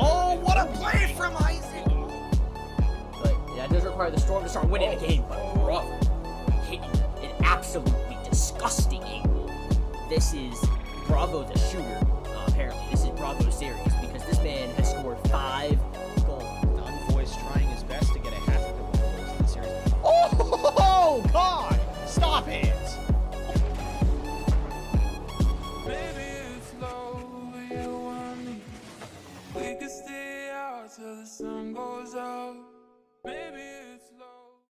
Oh, what a play from Isaac! But that does require the Storm to start winning the game, but Bravo hitting an absolutely disgusting angle. This is Bravo the shooter, apparently. This is Bravo's series, because this man has scored 5 goals. Unvoiced trying his best to get a hat-trick of goals in the series. Oh, God! Stop it! Till the sun goes out, maybe it's low.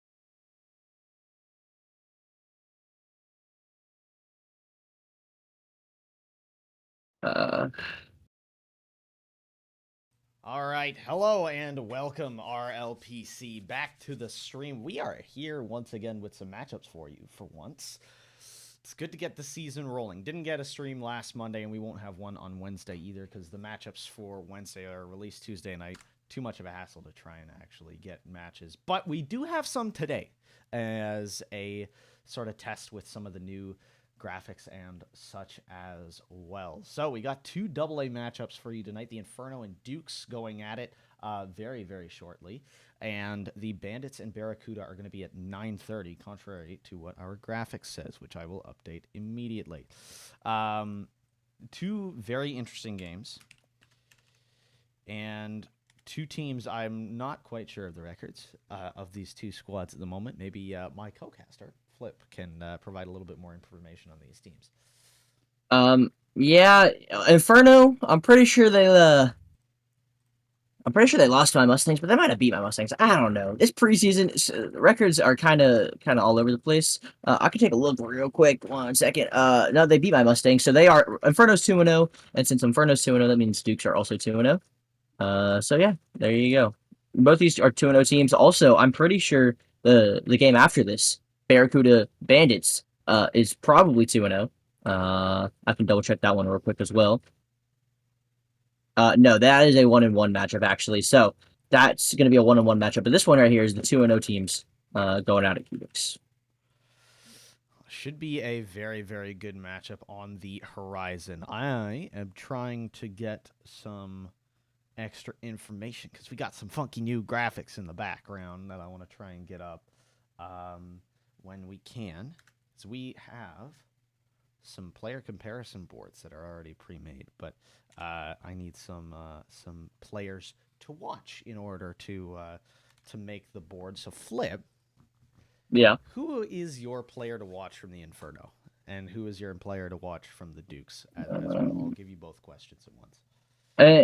All right, hello and welcome, RLPC, back to the stream. We are here once again with some matchups for you for once. It's good to get the season rolling. Didn't get a stream last Monday, and we won't have one on Wednesday either because the matchups for Wednesday are released Tuesday night. Too much of a hassle to try and actually get matches. But we do have some today as a sort of test with some of the new graphics and such as well. So we got 2 AA matchups for you tonight. The Inferno and Dukes going at it very, very shortly. And the Bandits and Barracuda are going to be at 9:30, contrary to what our graphics says, which I will update immediately. 2 very interesting games. And 2 teams, I'm not quite sure of the records of these 2 squads at the moment. Maybe my co-caster, Flip, can provide a little bit more information on these teams. Yeah, Inferno, I'm pretty sure they lost to my Mustangs, but they might have beat my Mustangs. I don't know. This preseason records are kind of all over the place. I can take a look real quick. 1 second. No, they beat my Mustangs, so they are Inferno's 2-0, and since Inferno's 2-0, that means Dukes are also 2-0. So yeah, there you go. Both these are 2-0 teams. Also, I'm pretty sure the game after this, Barracuda Bandits, is probably 2-0. I can double check that one real quick as well. No, that is a 1-1 matchup actually. So that's going to be a 1-1 matchup. But this one right here is the 2-0 teams going out at Cubics. Should be a very, very good matchup on the horizon. I am trying to get some extra information because we got some funky new graphics in the background that I want to try and get up when we can. So we have some player comparison boards that are already pre-made, but I need some players to watch in order to make the board. So Flip, Yeah. who is your player to watch from the Inferno, and who is your player to watch from the Dukes as well? I'll give you both questions at once.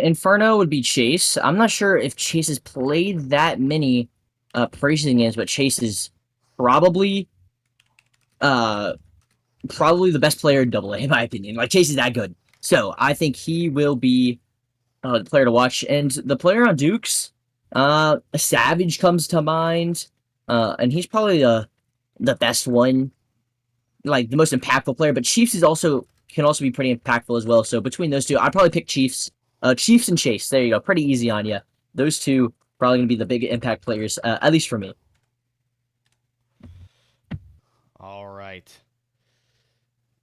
Inferno would be Chase. I'm not sure if Chase has played that many preseason games, but Chase is probably probably the best player in AA, in my opinion. Like, Chase is that good. So I think he will be the player to watch. And the player on Dukes, Savage comes to mind. And he's probably the best one, like the most impactful player. But Chiefs can also be pretty impactful as well. So between those two, I'd probably pick Chiefs. Chiefs and Chase. There you go. Pretty easy on you. Those two probably going to be the big impact players, at least for me. All right.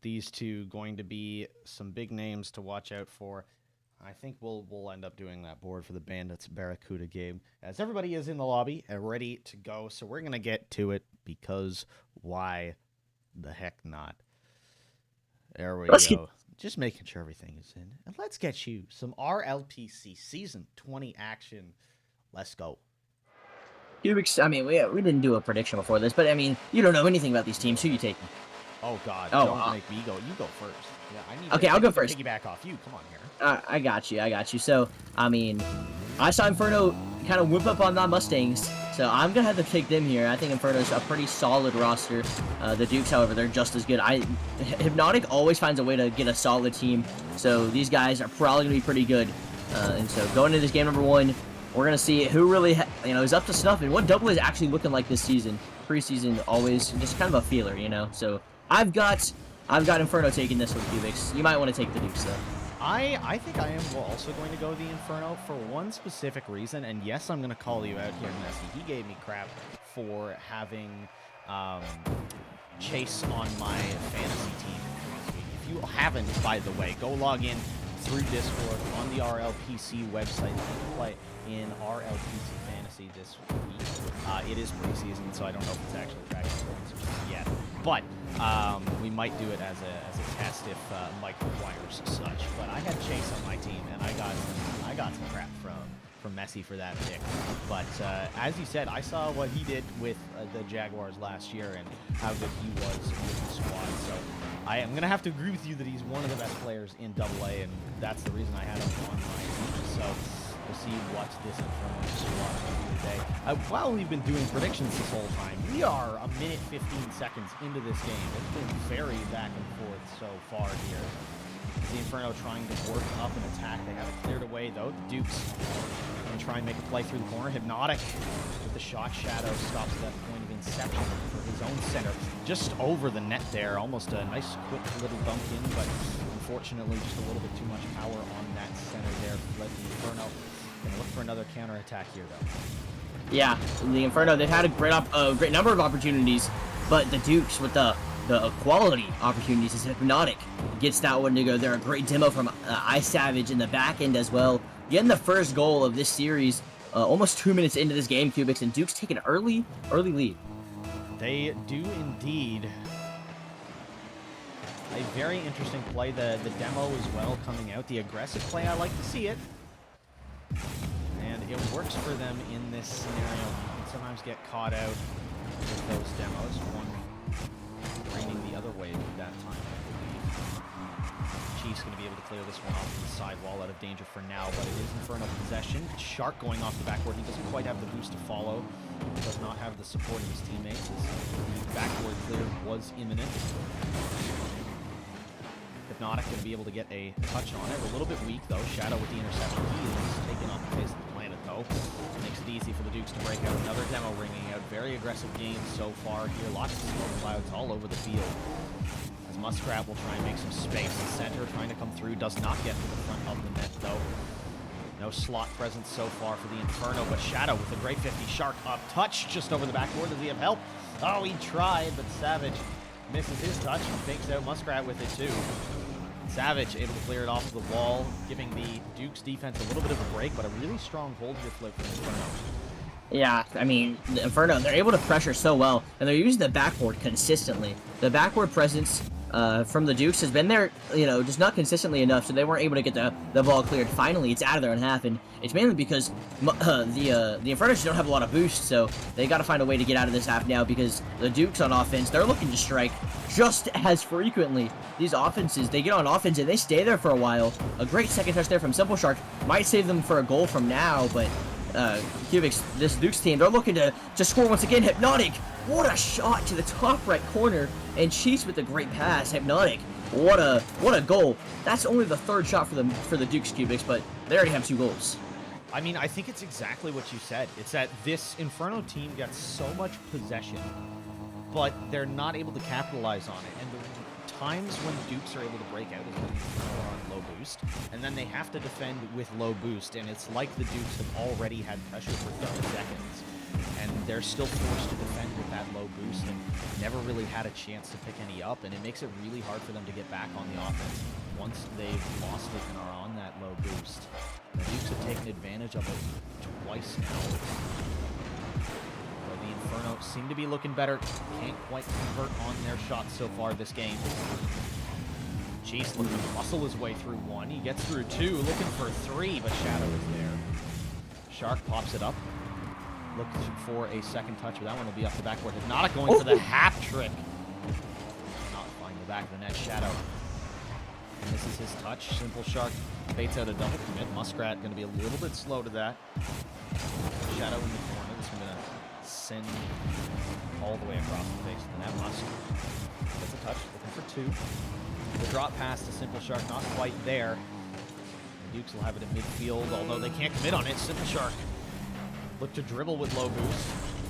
These two going to be some big names to watch out for. I think we'll end up doing that board for the Bandits Barracuda game, as everybody is in the lobby and ready to go. So we're going to get to it, because why the heck not? There we go. Just making sure everything is in. And let's get you some RLPC Season 20 action. Let's go. Cubics, I mean, we didn't do a prediction before this, but I mean, you don't know anything about these teams. Who you taking? Oh, God. Oh, don't make me go. You go first. Yeah, I need okay, I'll go first. Piggyback off you. Come on here. I got you. So, I mean, I saw Inferno kind of whip up on that Mustangs, so I'm going to have to pick them here. I think Inferno's a pretty solid roster. The Dukes, however, they're just as good. Hypnotic always finds a way to get a solid team, so these guys are probably going to be pretty good. And so going into this game number 1, we're going to see who really is up to snuff and what double is actually looking like this season. Preseason always just kind of a feeler, So I've got Inferno taking this with Cubics. You might want to take the Dukes, though. I think I am also going to go the Inferno for one specific reason, and yes, I'm going to call you out here, Messi. He gave me crap for having Chase on my fantasy team. If you haven't, by the way, go log in through Discord on the RLPC website. You can play in RLPC Fantasy this week. It is preseason, so I don't know if it's actually tracking points yet. But we might do it as a test if Mike requires such. But I had Chase on my team, and I got some crap from Messi for that pick. But as you said, I saw what he did with the Jaguars last year and how good he was with the squad. So I am going to have to agree with you that he's one of the best players in AA, and that's the reason I had him on my team. So we'll see what this Inferno squad can do today. While we've been doing predictions this whole time, we are a minute 15 seconds into this game. It's been very back and forth so far here. The Inferno trying to work up an attack. They have it cleared away, though. The Dukes going to try and make a play through the corner. Hypnotic with the shot. Shadow stops at that point of inception for his own center. Just over the net there. Almost a nice, quick little dunk in, but unfortunately just a little bit too much power on that center there. Let the Inferno going to look for another counterattack here, though. Yeah, the Inferno, they've had a great number of opportunities, but the Dukes with the quality opportunities is Hypnotic. Gets that one to go there. A great demo from Savage in the back end as well. Getting the first goal of this series almost 2 minutes into this game, Cubics, and Dukes take an early lead. They do indeed. A very interesting play. The demo as well coming out. The aggressive play, I like to see it. And it works for them in this scenario. You can sometimes get caught out with those demos. One raining the other way at that time, I believe. Chiefs going to be able to clear this one off the sidewall, out of danger for now, but it is Inferno possession. Shark going off the backboard. He doesn't quite have the boost to follow. Does not have the support of his teammates. His backboard clear was imminent. Hypnotic going to be able to get a touch on it. A little bit weak, though. Shadow with the interception. He is taking off the face of the planet, though. Makes it easy for the Dukes to break out. Another demo ringing out. Very aggressive game so far here. Lots of smoke clouds all over the field. As Muskrat will try and make some space. The center trying to come through. Does not get to the front of the net, though. No slot presence so far for the Inferno, but Shadow with a great 50. Shark up touch just over the backboard. Does he have help? Oh, he tried, but Savage misses his touch and fakes out Muskrat with it, too. Savage able to clear it off of the wall, giving the Duke's defense a little bit of a break, but a really strong hold here flip from Inferno. Yeah, I mean, the Inferno, they're able to pressure so well, and they're using the backboard consistently. The backboard presence from the Dukes has been there, just not consistently enough, so they weren't able to get the ball cleared. Finally, it's out of their own half, and it's mainly because the Inferno just don't have a lot of boost, so they got to find a way to get out of this half now, because the Dukes on offense, they're looking to strike just as frequently. These offenses, they get on offense, and they stay there for a while. A great second touch there from Simple Shark might save them for a goal from now, but Cubics, this Dukes team, they're looking to score once again. Hypnotic, what a shot to the top right corner, and Cheese with a great pass. Hypnotic, what a goal. That's only the third shot for the Dukes, Cubics, but they already have 2 goals. I mean, I think it's exactly what you said. It's that this Inferno team gets so much possession, but they're not able to capitalize on it. And the times when Dukes are able to break out is when Inferno are on low boost, and then they have to defend with low boost, and it's like the Dukes have already had pressure for 30 seconds, and they're still forced to defend with that low boost and never really had a chance to pick any up, and it makes it really hard for them to get back on the offense once they've lost it and are on that low boost. The Dukes have taken advantage of it twice now. But the Inferno seem to be looking better. Can't quite convert on their shots so far this game. Chase looking to muscle his way through 1. He gets through 2, looking for 3, but Shadow is there. Shark pops it up. Looks for a second touch, but that one will be off the backboard. Hypnotic going for the half trick. Not finding the back of the net. Shadow. This is his touch. Simple Shark baits out a double commit. Muskrat going to be a little bit slow to that. Shadow in the corner. This one going to send all the way across the face of the net. Musk gets a touch. Looking for 2. The drop pass to Simple Shark, not quite there. The Dukes will have it in midfield, although they can't commit on it. Simple Shark look to dribble with low boost,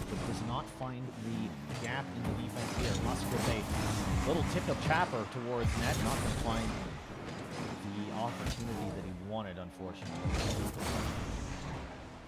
but does not find the gap in the defense here. Musk with a little tip-up chopper towards net, not going to find the opportunity that he wanted, unfortunately.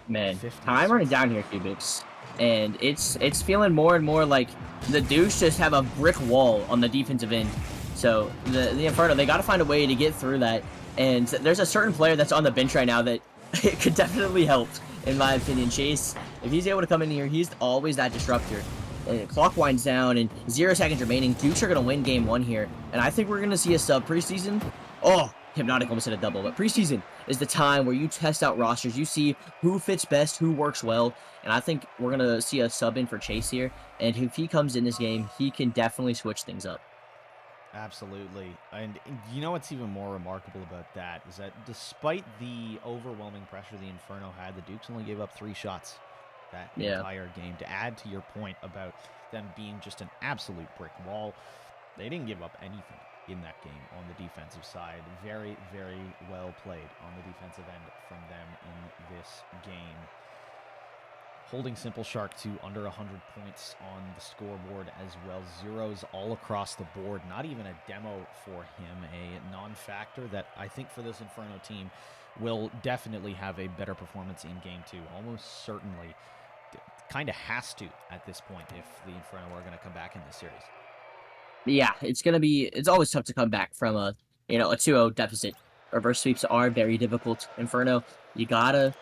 Man, time running down here, Cubics, and it's feeling more and more like the Dukes just have a brick wall on the defensive end. So the Inferno, they got to find a way to get through that, and there's a certain player that's on the bench right now that it could definitely help, in my opinion. Chase, if he's able to come in here, he's always that disruptor. And clock winds down, and 0 seconds remaining. Dukes are going to win game 1 here, and I think we're going to see a sub preseason. Oh, Hypnotic almost hit a double, but preseason is the time where you test out rosters. You see who fits best, who works well, and I think we're going to see a sub in for Chase here, and if he comes in this game, he can definitely switch things up. Absolutely. And you know what's even more remarkable about that is that despite the overwhelming pressure the Inferno had, the Dukes only gave up 3 shots that entire game. To add to your point about them being just an absolute brick wall, they didn't give up anything in that game on the defensive side. Very, very well played on the defensive end from them in this game. Holding Simple Shark to under 100 points on the scoreboard as well. Zeros all across the board. Not even a demo for him. A non-factor that I think for this Inferno team will definitely have a better performance in Game 2. Almost certainly. Kind of has to at this point if the Inferno are going to come back in this series. Yeah, it's always tough to come back from a 2-0 deficit. Reverse sweeps are very difficult. Inferno, you gotta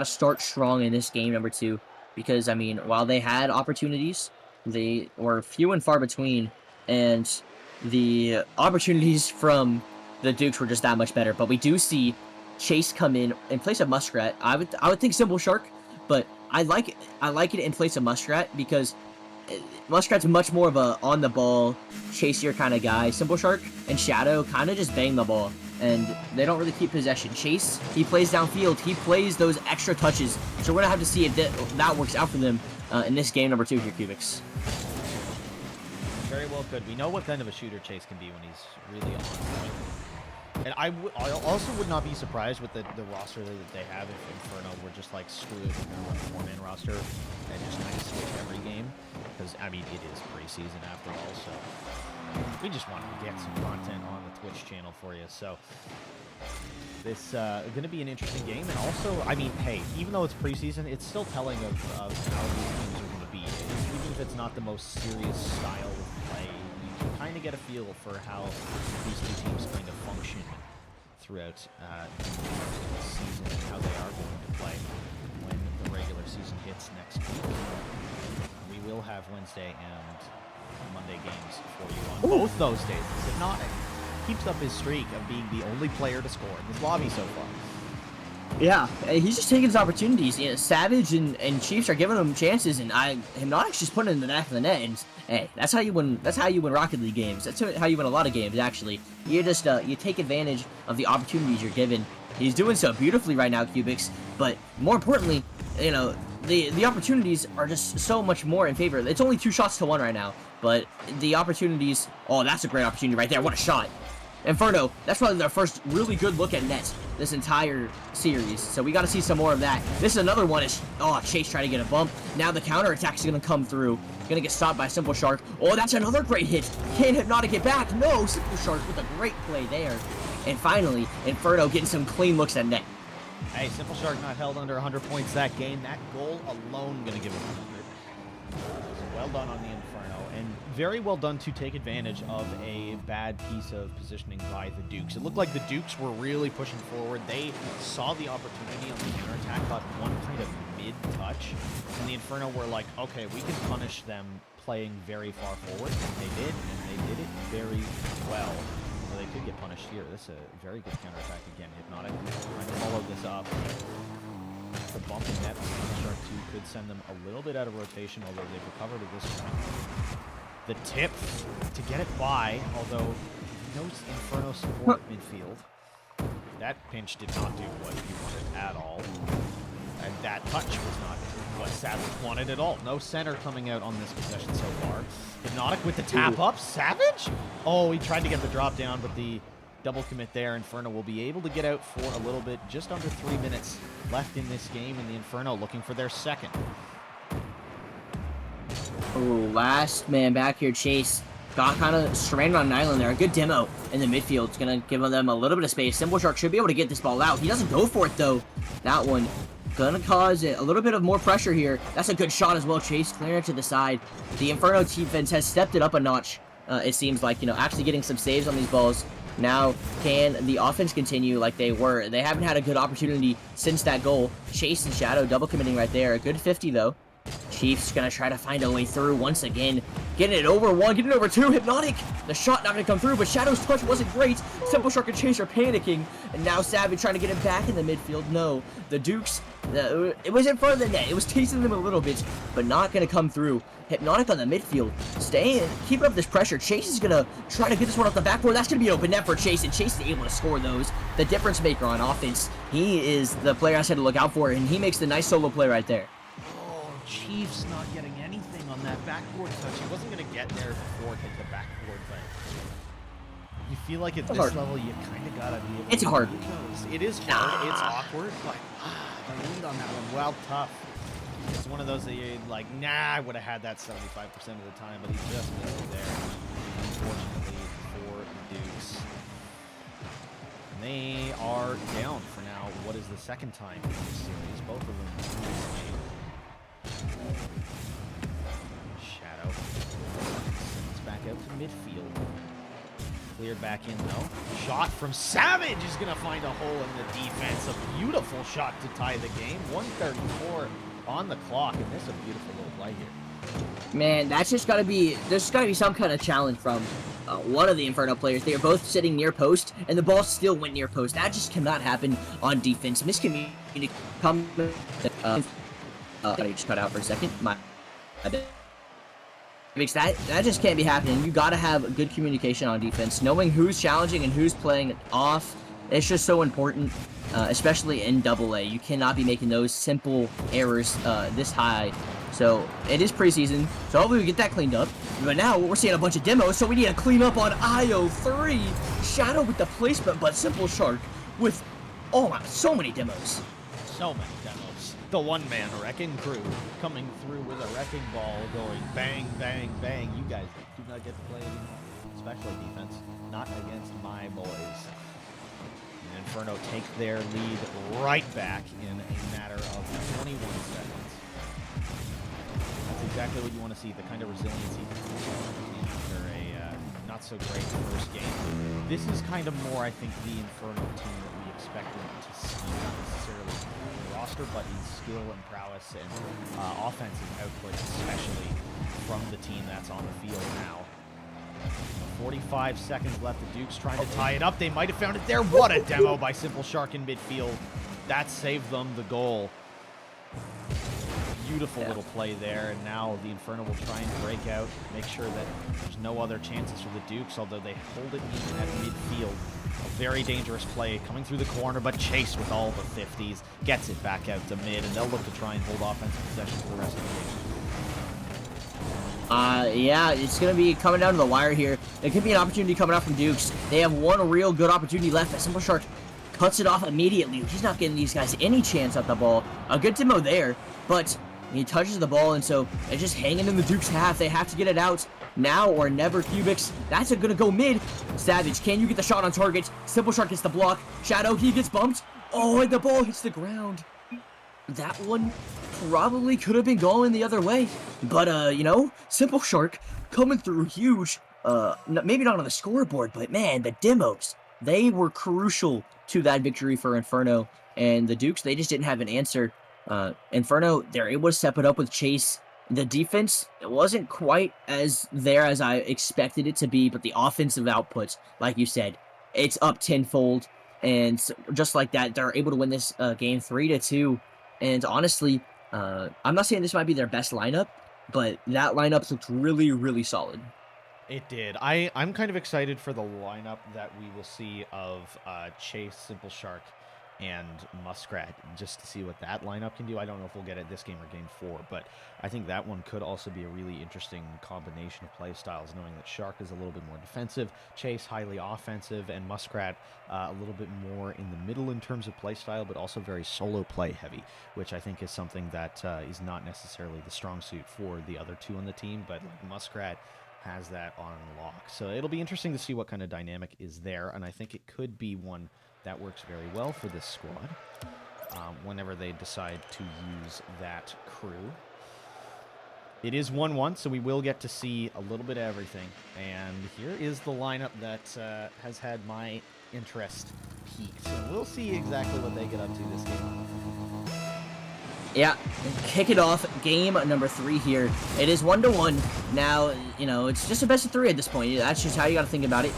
start strong in this game number 2. Because, I mean, while they had opportunities, they were few and far between, and the opportunities from the Dukes were just that much better. But we do see Chase come in place of Muskrat. I would think Simple Shark, but I like it in place of Muskrat because Muskrat's much more of a on the ball, chasier kind of guy. Simple Shark and Shadow kind of just bang the ball, and they don't really keep possession. Chase, he plays downfield. He plays those extra touches. So we're going to have to see if that works out for them in this game number 2 here, Cubics. Very well could. We know what kind of a shooter Chase can be when he's really on point. And I also would not be surprised with the roster that they have if Inferno were just like screw it, we're going to run a 4-man roster and just kind of switch every game. Because, I mean, it is preseason after all, so we just want to get some content on the Twitch channel for you. So this going to be an interesting game. And also, I mean, hey, even though it's preseason, it's still telling of how these teams are going to be. Even if it's not the most serious style of play, you can kind to get a feel for how these two teams kind of function throughout the season and how they are going to play when the regular season hits next week. We will have Wednesday and Monday games for you on both those days. Hypnotic keeps up his streak of being the only player to score in this lobby so far. Yeah, he's just taking his opportunities. You know, Savage and Chiefs are giving him chances, and Hypnotic's just putting it in the back of the net. And hey, that's how you win. That's how you win Rocket League games. That's how you win a lot of games. Actually, you just you take advantage of the opportunities you're given. He's doing so beautifully right now, Cubics. But more importantly, you know, the opportunities are just so much more in favor. It's only 2 shots to 1 right now, but the opportunities. Oh, that's a great opportunity right there. What a shot! Inferno, that's probably their first really good look at net this entire series. So we got to see some more of that. This is another one. Chase trying to get a bump. Now the counterattack is going to come through. Going to get stopped by Simple Shark. Oh, that's another great hit. Can Hypnotic get back? No, Simple Shark with a great play there. And finally, Inferno getting some clean looks at net. Hey, Simple Shark not held under 100 points that game. That goal alone going to give him 100. Well done on the Inferno, and very well done to take advantage of a bad piece of positioning by the Dukes. It looked like the Dukes were really pushing forward. They saw the opportunity on the counterattack, got one kind of mid-touch, and the Inferno were like, okay, we can punish them playing very far forward, and they did, and they did it very well. So they could get punished here. This is a very good counterattack again. Hypnotic trying to follow this up. The bump in net on Shark 2 could send them a little bit out of rotation, although they've recovered at this point. The tip to get it by, although no Inferno support midfield. That pinch did not do what he wanted at all. And that touch was not what Savage wanted at all. No center coming out on this possession so far. Hypnotic with the tap up. Savage? Oh, he tried to get the drop down, but the double commit there. Inferno will be able to get out for a little bit. Just under 3 minutes left in this game, and the Inferno looking for their second. Oh, last man back here, Chase. Got kind of stranded on an island there. A good demo in the midfield. It's going to give them a little bit of space. Simple Shark should be able to get this ball out. He doesn't go for it, though. That one going to cause a little bit of more pressure here. That's a good shot as well. Chase clearing it to the side. The Inferno defense has stepped it up a notch. It seems like, you know, actually getting some saves on these balls. Now, can the offense continue like they were? They haven't had a good opportunity since that goal. Chase and Shadow double committing right there. A good 50, though. Chiefs gonna try to find a way through once again. Getting it over 1, getting it over 2. Hypnotic. The shot not gonna come through, but Shadow's touch wasn't great. Simple Shark and Chase are panicking. And now Savage trying to get him back in the midfield. No. The Dukes, it was in front of the net. It was tasting them a little bit, but not gonna come through. Hypnotic on the midfield. Staying, keeping up this pressure. Chase is gonna try to get this one off the backboard. That's gonna be an open net for Chase, and Chase is able to score those. The difference maker on offense. He is the player I said to look out for, and he makes the nice solo play right there. Chiefs not getting anything on that backboard touch. He wasn't going to get there before it hit the backboard, but you feel like at this level you kind of got to be able to hard. It is hard. It's awkward, but the lead on that one, well, tough. It's one of those that you're like, nah, I would have had that 75% of the time, but he just missed it there, unfortunately, for the Dukes. And they are down for now. What is the second time in this series? Both of them in this game. Shadow sends back out to midfield. Cleared back in though. Shot from Savage is going to find a hole in the defense. A beautiful shot to tie the game. 1:34 on the clock, and this is a beautiful little play here. Man, that's just got to be. There's got to be some kind of challenge from one of the Inferno players. They are both sitting near post, and the ball still went near post. That just cannot happen on defense. Miscommunication. I just cut out for a second. That just can't be happening. You got to have good communication on defense. Knowing who's challenging and who's playing off, it's just so important, especially in AA. You cannot be making those simple errors this high. So it is preseason, so hopefully we get that cleaned up. But now we're seeing a bunch of demos, so we need to clean up on IO3. Shadow with the placement, but Simple Shark with, oh my, so many demos. So many demos. The one-man wrecking crew coming through with a wrecking ball going bang, bang, bang. You guys do not get to play anymore. Especially defense. Not against my boys. And Inferno take their lead right back in a matter of 21 seconds. That's exactly what you want to see. The kind of resiliency after a not so great first game. This is kind of more, I think, the Inferno team that we expected to see, not necessarily in the roster, but in skill and prowess and offensive output, especially from the team that's on the field now. 45 seconds left. The Dukes trying to tie it up. They might have found it there. What a demo by Simple Shark in midfield. That saved them the goal. Beautiful little play there, and now the Inferno will try and break out, make sure that there's no other chances for the Dukes, although they hold it in at midfield. A very dangerous play coming through the corner, but Chase with all the 50s gets it back out to mid, and they'll look to try and hold offensive possession for the rest of the game. Yeah, it's going to be coming down to the wire here. There could be an opportunity coming out from Dukes. They have one real good opportunity left, but Simple Shark cuts it off immediately. He's not getting these guys any chance at the ball. A good demo there, but he touches the ball, and so it's just hanging in the Dukes' half. They have to get it out now or never. Cubics, that's going to go mid. Savage, can you get the shot on target? Simple Shark gets the block. Shadow, he gets bumped. Oh, and the ball hits the ground. That one probably could have been going the other way. But, you know, Simple Shark coming through huge. Maybe not on the scoreboard, but, man, the demos, they were crucial to that victory for Inferno. And the Dukes, they just didn't have an answer. Inferno, they're able to step it up with Chase. The defense, it wasn't quite as there as I expected it to be, but the offensive output, like you said, it's up tenfold. And just like that, they're able to win this game 3-2. And honestly, I'm not saying this might be their best lineup, but that lineup looked really, really solid. It did. I'm kind of excited for the lineup that we will see of Chase, Simple Shark, and Muskrat, just to see what that lineup can do. I don't know if we'll get it this game or game 4, but I think that one could also be a really interesting combination of play styles, knowing that Shark is a little bit more defensive, Chase highly offensive, and Muskrat a little bit more in the middle in terms of play style, but also very solo play heavy, which I think is something that is not necessarily the strong suit for the other two on the team, but like Muskrat has that on lock. So it'll be interesting to see what kind of dynamic is there, and I think it could be one that works very well for this squad whenever they decide to use that crew. It is 1-1, so we will get to see a little bit of everything. And here is the lineup that has had my interest peaked. So we'll see exactly what they get up to this game. Yeah, kick it off. Game number 3 here. It is 1-1. Now, you know, it's just a best of 3 at this point. That's just how you got to think about it.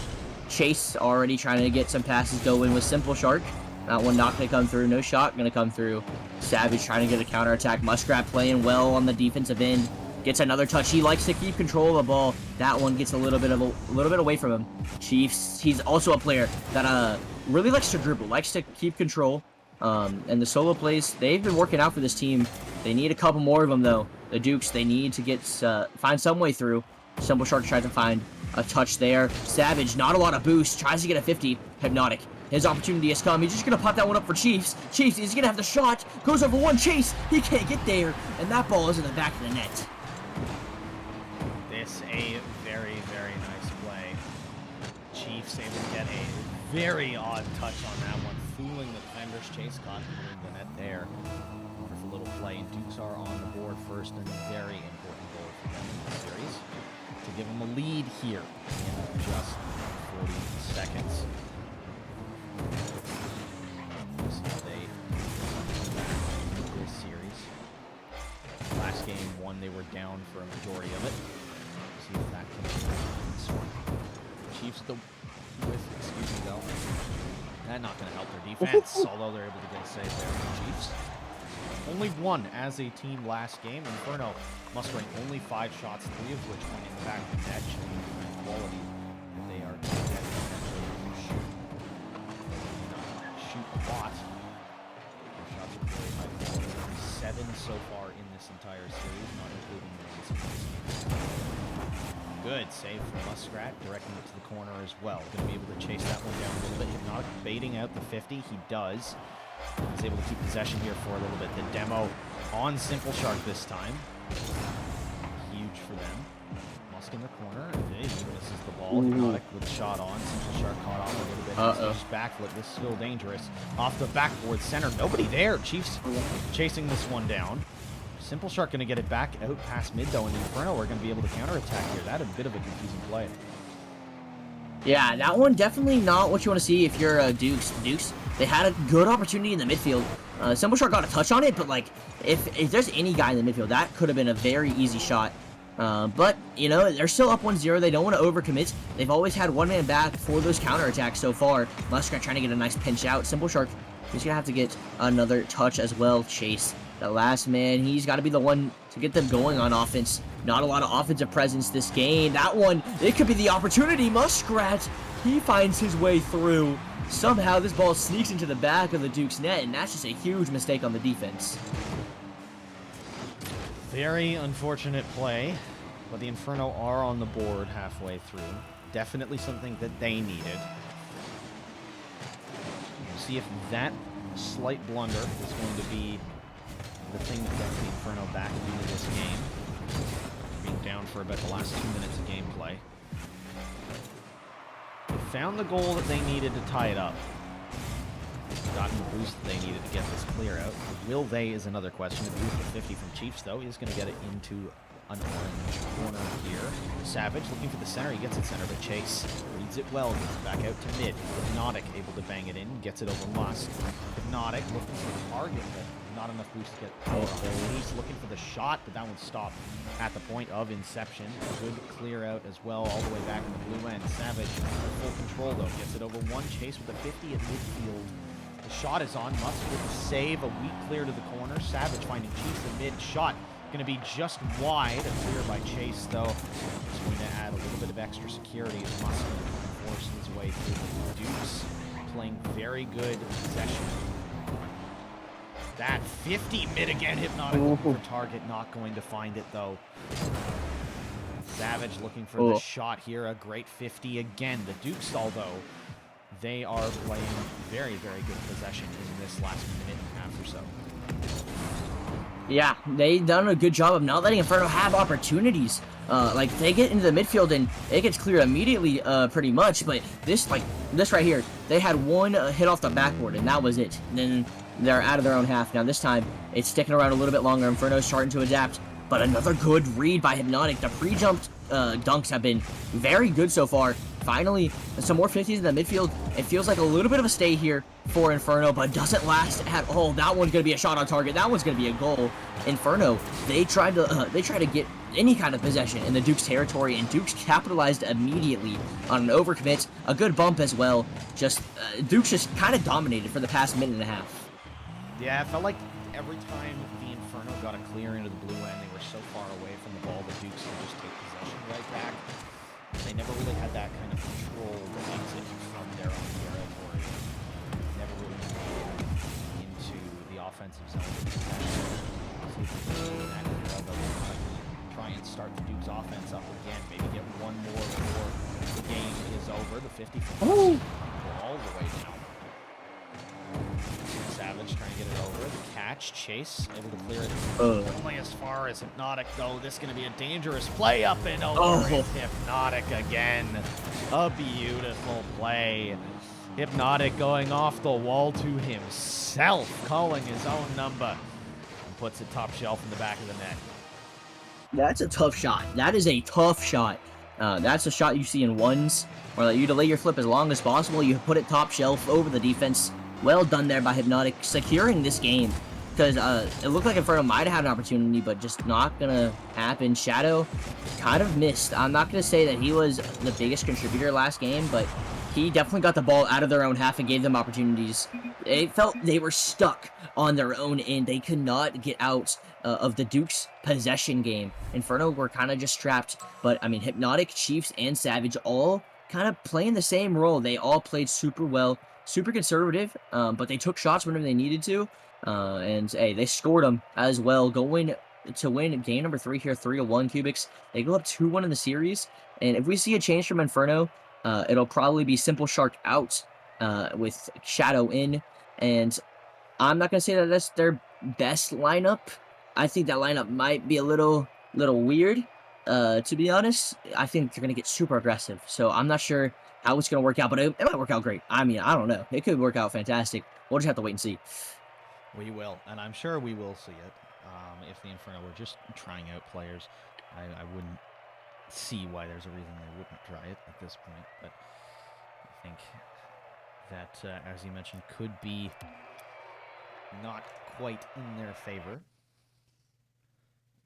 Chase already trying to get some passes going with Simple Shark. That one not going to come through. No shot going to come through. Savage trying to get a counterattack. Muskrat playing well on the defensive end. Gets another touch. He likes to keep control of the ball. That one gets a little bit away from him. Chiefs, he's also a player that really likes to dribble, likes to keep control. And the solo plays, they've been working out for this team. They need a couple more of them, though. The Dukes, they need to get find some way through. Simple Shark tries to find a touch there. Savage, not a lot of boost. Tries to get a 50. Hypnotic. His opportunity has come. He's just going to pop that one up for Chiefs. Chiefs, he's going to have the shot. Goes over one. Chase, he can't get there. And that ball is in the back of the net. This a very, very nice play. Chiefs able to get a very odd touch on that one. Fooling the defenders. Chase caught in the net there. Wonderful little play. Dukes are on the board first, and a very important goal for them in the series to give them a lead here in just 40 seconds. We'll see how they come back in this series. Last game, one, they were down for a majority of it. We'll see if that can happen this one. Chiefs excuse me though. That's not going to help their defense, although they're able to get a save there from the Chiefs. Only one as a team last game. Inferno mustering only 5 shots, 3 of which went in the back of the net, showing the quality that they are to get shoot a lot. Their shots are very high quality. 7 so far in this entire series, not including the good save from Muskrat, directing it to the corner as well. Going to be able to chase that one down a little bit. Hypnotic baiting out the 50. He does. He's able to keep possession here for a little bit. The demo on Simple Shark this time. Huge for them. Musk in the corner. He misses the ball. Hypnotic with the shot on. Simple Shark caught off a little bit. Just backflip. This is still dangerous. Off the backboard center. Nobody there. Chiefs chasing this one down. Simple Shark going to get it back out past mid, though, and the Inferno are going to be able to counterattack here. That a bit of a confusing play. Yeah, that one definitely not what you want to see if you're Dukes. Dukes, they had a good opportunity in the midfield. Simple Shark got a touch on it, but like, if there's any guy in the midfield, that could have been a very easy shot. But, you know, they're still up 1-0. They don't want to overcommit. They've always had one man back for those counterattacks so far. Muskrat trying to get a nice pinch out. Simple Shark, he's going to have to get another touch as well. Chase, the last man, he's got to be the one to get them going on offense. Not a lot of offensive presence this game. That one, it could be the opportunity. Muskrat, he finds his way through. Somehow this ball sneaks into the back of the Duke's net, and that's just a huge mistake on the defense. Very unfortunate play, but the Inferno are on the board halfway through. Definitely something that they needed. We'll see if that slight blunder is going to be the thing that gets the Inferno back into this game. Being down for about the last 2 minutes of gameplay. They found the goal that they needed to tie it up. Gotten the boost that they needed to get this clear out. Will they is another question. The beautiful 50 from Chiefs, though, is going to get it into an orange corner here. Savage looking for the center. He gets it center, but Chase reads it well. Gets it back out to mid. Hypnotic able to bang it in. Gets it over Musk. Hypnotic looking for the target, but not enough boost to get power on. He's looking for the shot, but that one stopped at the point of inception. Good clear out as well, all the way back in the blue end. Savage full control, though. Gets it over one. Chase with a 50 at midfield. The shot is on. Musk with the save. A weak clear to the corner. Savage finding Chiefs in mid. Shot going to be just wide. A clear by Chase, though. It's going to add a little bit of extra security as Musk forces his way through the Dukes. Playing very good possession. That 50 mid again. Hypnotic looking for target. Not going to find it, though. Savage looking for the shot here. A great 50 again. The Dukes, although, they are playing very, very good possession in this last minute and a half or so. Yeah, they done a good job of not letting Inferno have opportunities. Like, they get into the midfield and it gets clear immediately, pretty much. But this right here, they had one hit off the backboard, and that was it. And then they're out of their own half. Now, this time, it's sticking around a little bit longer. Inferno's starting to adapt. But another good read by Hypnotic. The pre-jumped dunks have been very good so far. Finally, some more 50s in the midfield. It feels like a little bit of a stay here for Inferno, but doesn't last at all. That one's going to be a shot on target. That one's going to be a goal. Inferno, they tried to get any kind of possession in the Duke's territory, and Duke's capitalized immediately on an overcommit, a good bump as well. Duke's just kind of dominated for the past minute and a half. Yeah, it felt like every time the Inferno got a clear into the blue end, they were so far away from the ball, the Dukes would just take possession right back. They never really had that kind of control that exit from their own territory. Never really moved into the offensive zone of possession. See if they can see that clear out, but try and start the Duke's offense up again. Maybe get one more before the game is over. The 50 from all the way down. Savage trying to get it over. The catch. Chase able to clear it only as far as Hypnotic, though. This is going to be a dangerous play up and over. It's Hypnotic again. A beautiful play. Hypnotic going off the wall to himself, calling his own number, and puts it top shelf in the back of the net. That's a tough shot. That is a tough shot. That's a shot you see in ones, where you delay your flip as long as possible. You put it top shelf over the defense. Well done there by Hypnotic, securing this game. Because it looked like Inferno might have had an opportunity, but just not going to happen. Shadow kind of missed. I'm not going to say that he was the biggest contributor last game, but he definitely got the ball out of their own half and gave them opportunities. It felt they were stuck on their own end. They could not get out of the Duke's possession game. Inferno were kind of just trapped. But, I mean, Hypnotic, Chiefs, and Savage all kind of playing the same role. They all played super well. Super conservative, but they took shots whenever they needed to, and hey, they scored them as well, going to win game number 3 here, 3-1 Cubics. They go up 2-1 in the series, and if we see a change from Inferno, it'll probably be Simple Shark out with Shadow in, and I'm not going to say that that's their best lineup. I think that lineup might be a little weird, to be honest. I think they're going to get super aggressive, so I'm not sure how it's going to work out, but it might work out great. I mean, I don't know. It could work out fantastic. We'll just have to wait and see. We will, and I'm sure we will see it. If the Inferno were just trying out players, I wouldn't see why there's a reason they wouldn't try it at this point. But think that, as you mentioned, could be not quite in their favor,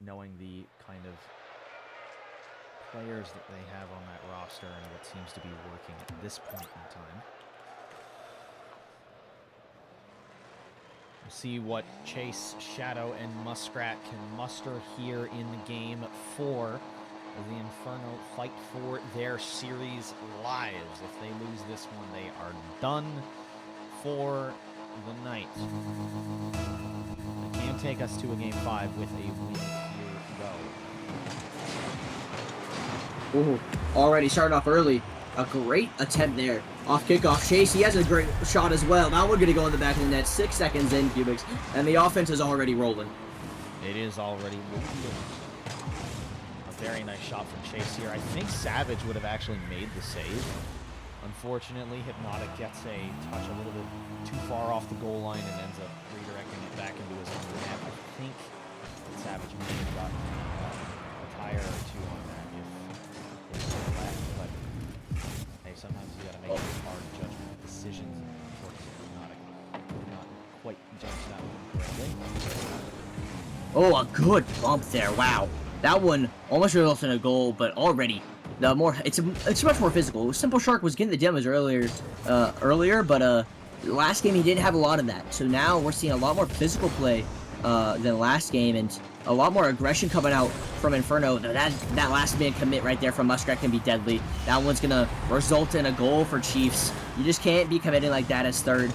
knowing the kind of players that they have on that roster and what seems to be working at this point in time. We'll see what Chase, Shadow, and Muskrat can muster here in game 4 as the Inferno fight for their series lives. If they lose this one, they are done for the night. They can take us to a game 5 with a win. Here we go. Ooh, already starting off early. A great attempt there. Off kickoff, Chase, he has a great shot as well. Now we're going to go in the back of the net. 6 seconds in, Cubics, and the offense is already rolling. It is already rolling. A very nice shot from Chase here. I think Savage would have actually made the save. Unfortunately, Hypnotic gets a touch a little bit too far off the goal line and ends up redirecting it back into his own net. I think that Savage may have gotten a tire or two on that if it left, but hey, sometimes you gotta make hard judgment decisions, and unfortunately not quite judge that one correctly. Oh, a good bump there. Wow. That one almost resulted in a goal, but already it's much more physical. Simple Shark was getting the demos earlier, but last game he didn't have a lot of that. So now we're seeing a lot more physical play than last game, and a lot more aggression coming out from Inferno. That last man commit right there from Muskrat can be deadly. That one's gonna result in a goal for Chiefs. You just can't be committing like that as third.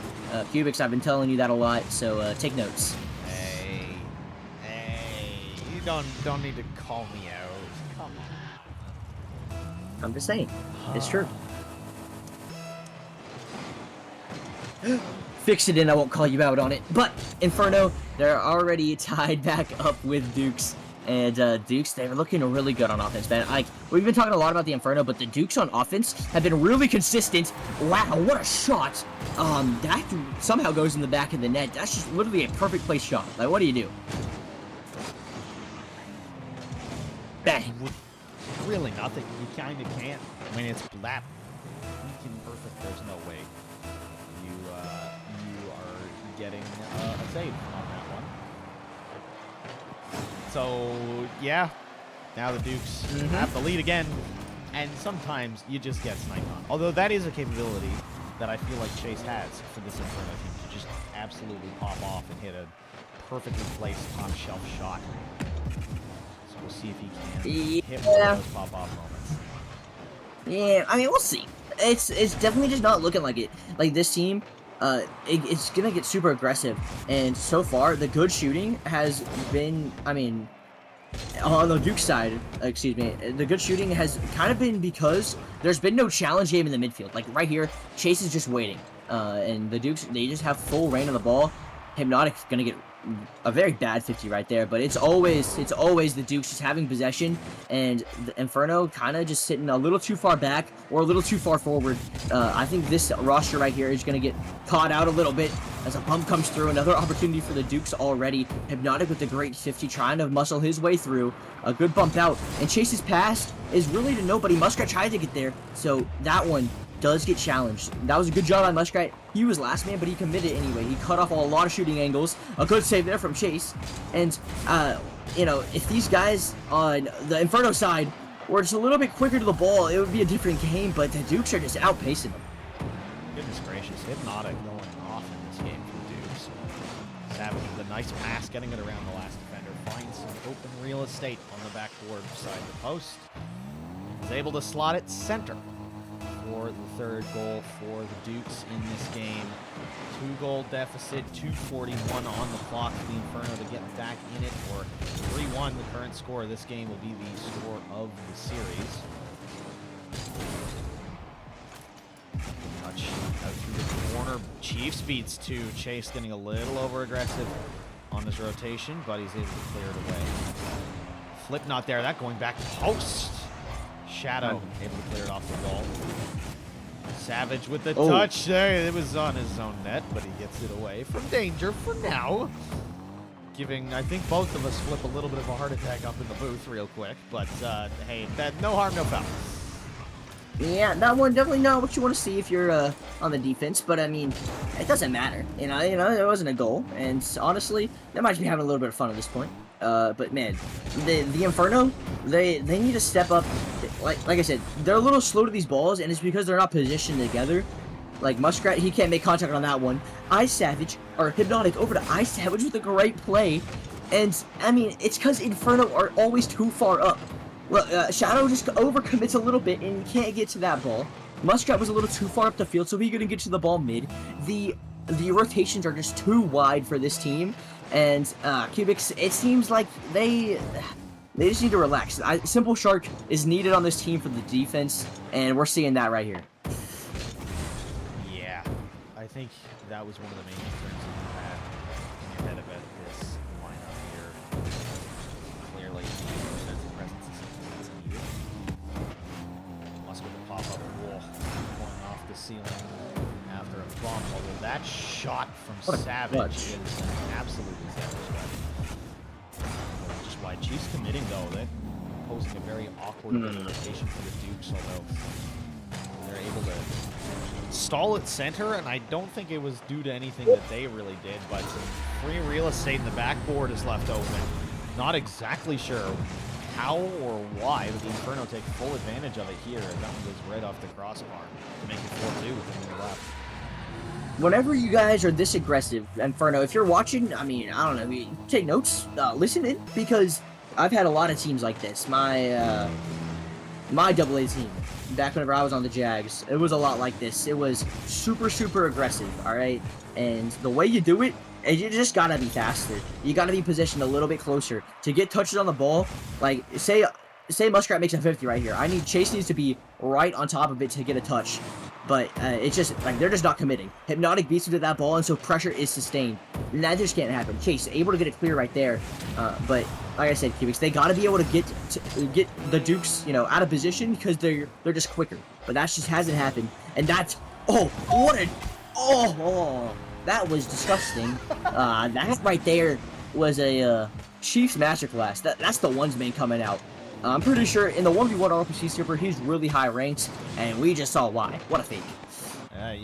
Cubics, I've been telling you that a lot, so take notes. Hey, you don't need to call me out. Come on. I'm just saying, it's true. Fix it and I won't call you out on it. But Inferno, they're already tied back up with Dukes. And Dukes, they're looking really good on offense, man. Like, we've been talking a lot about the Inferno, but the Dukes on offense have been really consistent. Wow, what a shot. That somehow goes in the back of the net. That's just literally a perfect place shot. Like, what do you do? Bang. Really nothing. You kind of can't. I mean, it's that freaking perfect. There's no way you are getting a save on that one. So, yeah. Now the Dukes have the lead again. And sometimes you just get sniped on. Although that is a capability that I feel like Chase has for this Inferno team to just absolutely pop off and hit a perfectly placed top shelf shot. So we'll see if he can hit one of those pop-off moments. Yeah, I mean, we'll see. It's definitely just not looking like it. Like, this team, it's gonna get super aggressive. And so far, the good shooting has been, I mean, on the Duke side, excuse me, the good shooting has kind of been because there's been no challenge game in the midfield. Like, right here, Chase is just waiting. And the Dukes, they just have full reign of the ball. Hypnotic's gonna get a very bad 50 right there, but it's always the Dukes just having possession, and the Inferno kind of just sitting a little too far back or a little too far forward. I think this roster right here is going to get caught out a little bit as a bump comes through. Another opportunity for the Dukes already. Hypnotic with the great 50, trying to muscle his way through. A good bump out, and Chase's pass is really to nobody. Muskrat tried to get there, so that one does get challenged. That was a good job by Muskrat. He was last man, but he committed anyway. He cut off a lot of shooting angles. A good save there from Chase. And, you know, if these guys on the Inferno side were just a little bit quicker to the ball, it would be a different game, but the Dukes are just outpacing them. Goodness gracious, Hypnotic going off in this game for the Dukes. Savage with a nice pass, getting it around the last defender. Finds some open real estate on the backboard beside the post. Is able to slot it center for the third goal for the Dukes in this game. 2-goal deficit, 2:41 on the clock for the Inferno to get back in it, or 3-1. The current score of this game will be the score of the series. Touch out through the corner. Chiefs beats 2. Chase getting a little over aggressive on his rotation, but he's able to clear it away. Flip not there. That going back post. Shadow able to clear it off the wall. Savage with the touch there. It was on his own net, but he gets it away from danger for now. Giving, I think, both of us Flip a little bit of a heart attack up in the booth real quick. But, hey, no harm, no foul. Yeah, that one definitely not what you want to see if you're on the defense. But I mean, it doesn't matter. It wasn't a goal, and honestly, they might be having a little bit of fun at this point. But man, the Inferno, they need to step up. Like I said, they're a little slow to these balls, and it's because they're not positioned together. Like Muskrat, he can't make contact on that one. Ice Savage, or Hypnotic, over to Ice Savage with a great play. And, I mean, it's because Inferno are always too far up. Well, Shadow just overcommits a little bit, and he can't get to that ball. Muskrat was a little too far up the field, so he couldn't get to the ball mid. The rotations are just too wide for this team. And, Cubics, it seems like they just need to relax. Simple Shark is needed on this team for the defense, and we're seeing that right here. Yeah, I think that was one of the main concerns that you had in your head about this lineup here. Clearly, the defensive presence is something that's needed. Muskrat will pop up a wall, going off the ceiling after a bump. Although that shot from What a Savage clutch. is absolutely savage. Just why Chiefs committing though, they're posing a very awkward bit of rotation for the Dukes, although they're able to stall at center, and I don't think it was due to anything that they really did, but some free real estate in the backboard is left open. Not exactly sure how or why, but the Inferno take full advantage of it here, and that one goes right off the crossbar to make it 4-2 with a minute left. Whenever you guys are this aggressive, Inferno, if you're watching, I mean, I don't know, take notes, listen in, because I've had a lot of teams like this. My AA team, back whenever I was on the Jags, it was a lot like this. It was super, super aggressive, all right? And the way you do it, you just gotta be faster. You gotta be positioned a little bit closer to get touches on the ball. Like, say Muskrat makes a 50 right here. Chase needs to be right on top of it to get a touch. But it's just, like, they're just not committing. Hypnotic beats into that ball, and so pressure is sustained. And that just can't happen. Chase, able to get it clear right there. But, like I said, Cubics, they got to be able to get the Dukes, out of position because they're just quicker. But that just hasn't happened. And that's, that was disgusting. That right there was a Chiefs masterclass. That's the one's main coming out. I'm pretty sure in the 1v1 RLPC server, he's really high ranked, and we just saw why. What a fake. Yeah,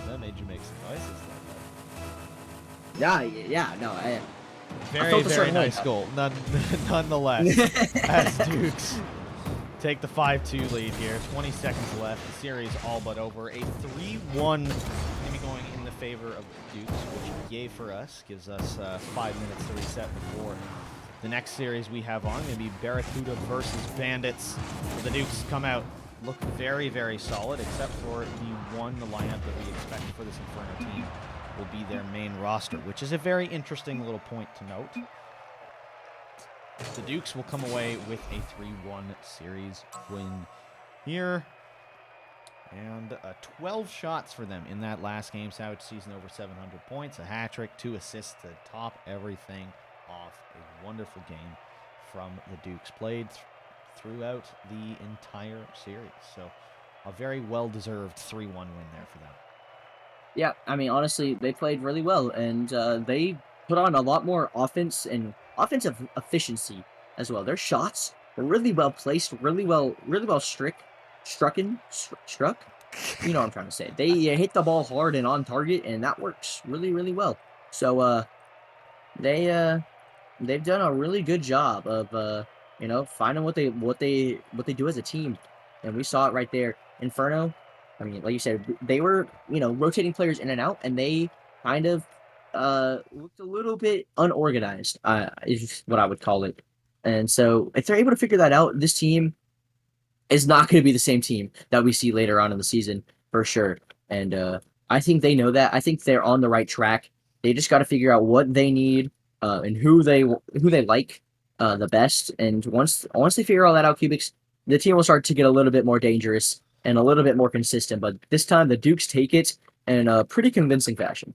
that made you make some noises Yeah, no, I Very, felt a very certain way nice about goal. Nonetheless, as Dukes take the 5-2 lead here. 20 seconds left. The series all but over. A 3-1 going to be going in the favor of Dukes, which yay for us. Gives us 5 minutes to reset before the next series we have on. Going to be Barracuda versus Bandits. The Dukes come out, look very, very solid, except for the lineup that we expect for this Inferno team will be their main roster, which is a very interesting little point to note. The Dukes will come away with a 3-1 series win here. And 12 shots for them in that last game. Savage season over 700 points, a hat trick, 2 assists to top everything off. A wonderful game from the Dukes. Played throughout the entire series. So a very well-deserved 3-1 win there for them. Yeah, I mean, honestly, they played really well, and they put on a lot more offense and offensive efficiency as well. Their shots were really well placed, really well struck. You know what I'm trying to say. They hit the ball hard and on target, and that works really, really well. So they've done a really good job of finding what they do as a team, and we saw it right there. Inferno, I mean, like you said, they were rotating players in and out, and they kind of looked a little bit unorganized, is what I would call it. And so if they're able to figure that out, this team is not going to be the same team that we see later on in the season for sure. And I think they know that. I think they're on the right track. They just got to figure out what they need and who they like the best. And once they figure all that out, Cubics, the team will start to get a little bit more dangerous and a little bit more consistent. But this time, the Dukes take it in a pretty convincing fashion.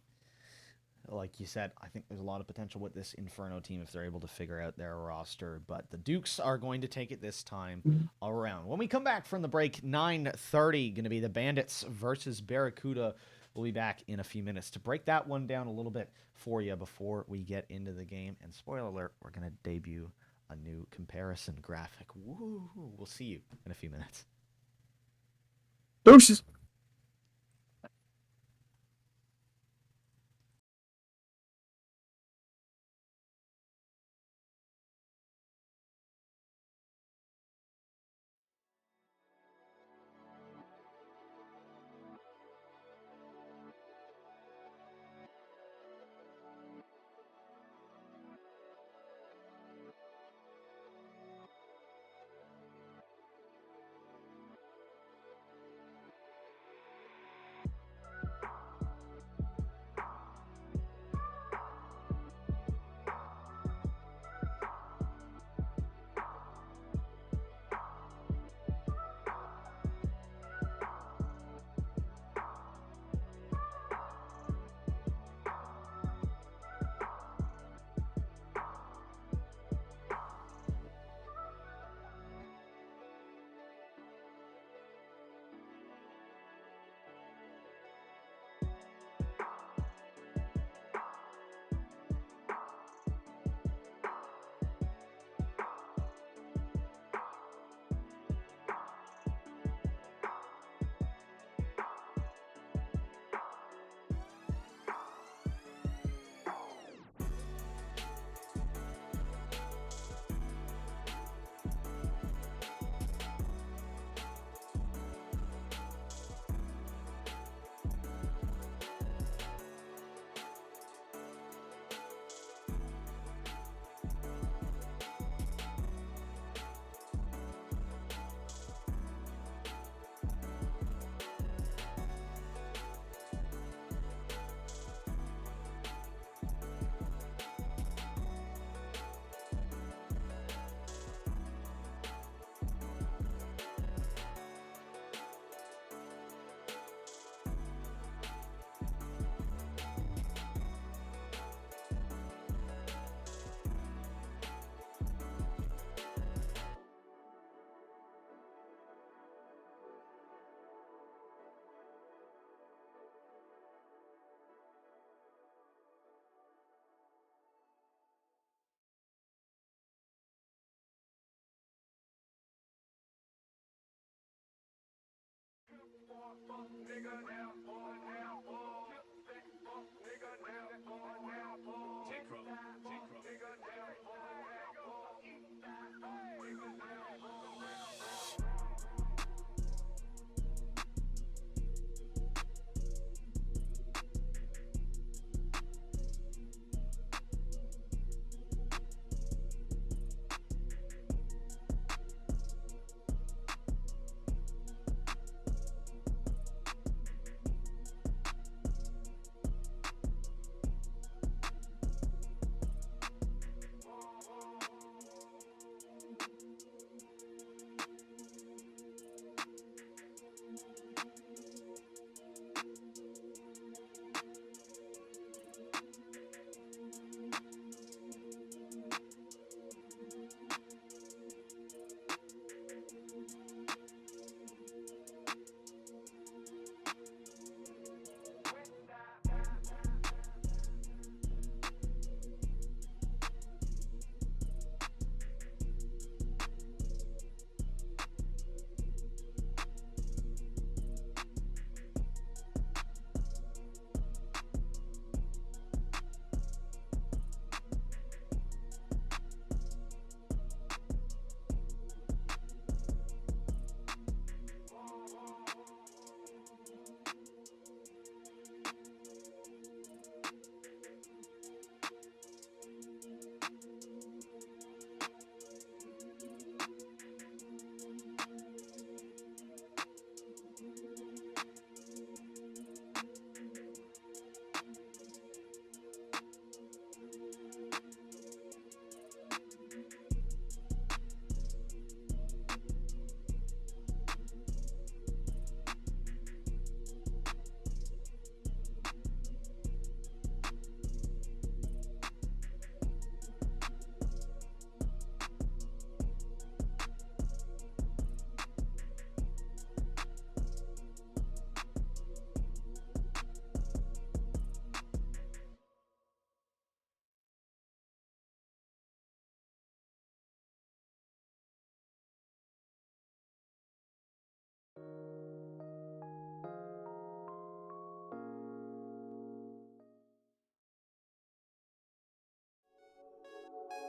Like you said, I think there's a lot of potential with this Inferno team if they're able to figure out their roster, but the Dukes are going to take it this time around. When we come back from the break, 9:30, going to be the Bandits versus Barracuda. We'll be back in a few minutes to break that one down a little bit for you before we get into the game. And spoiler alert, we're going to debut a new comparison graphic. Woo! We'll see you in a few minutes. Deuces.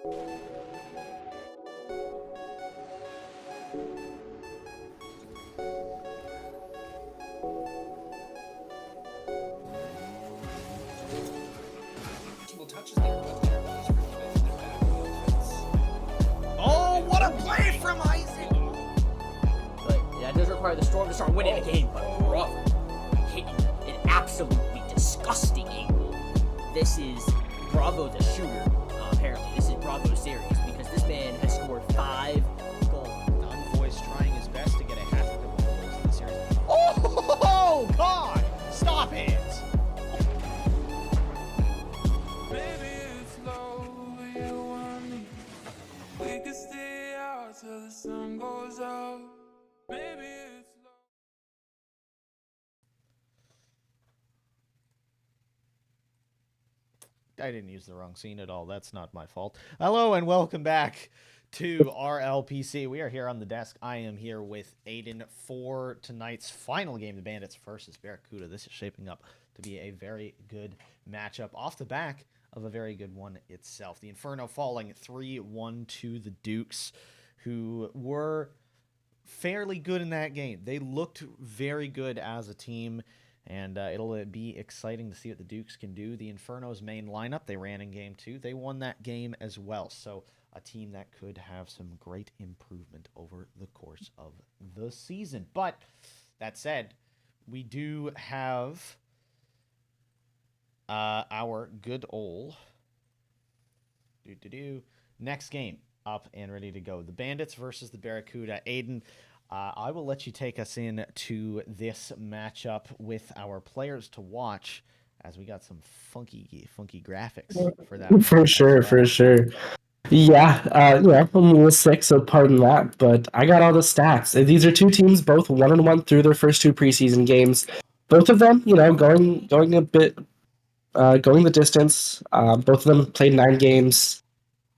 Oh, what a play from Isaac! But that does require the Storm to start winning the game. But Bravo hitting an absolutely disgusting angle. This is Bravo the shooter, apparently. This is Bravo's series because this man has scored 5 goals. Unvoiced trying his best to get a hat trick of goals in the series. Oh, God! Stop it! Baby, it's low, you and me. We can stay out till the sun goes out. Baby, it's low. I didn't use the wrong scene at all. That's not my fault. Hello and welcome back to RLPC. We are here on the desk. I am here with Aiden for tonight's final game, the Bandits versus Barracuda. This is shaping up to be a very good matchup off the back of a very good one itself. The Inferno falling 3-1 to the Dukes, who were fairly good in that game. They looked very good as a team. And it'll be exciting to see what the Dukes can do. The Inferno's main lineup, they ran in Game 2. They won that game as well. So a team that could have some great improvement over the course of the season. But that said, we do have our good old next game up and ready to go. The Bandits versus the Barracuda. Aiden, I will let you take us in to this matchup with our players to watch, as we got some funky graphics for that. For sure, for sure. Yeah, I'm a little sick, so pardon that, but I got all the stats. These are two teams, both 1-1 through their first 2 preseason games. Both of them, going a bit, going the distance. Both of them played 9 games.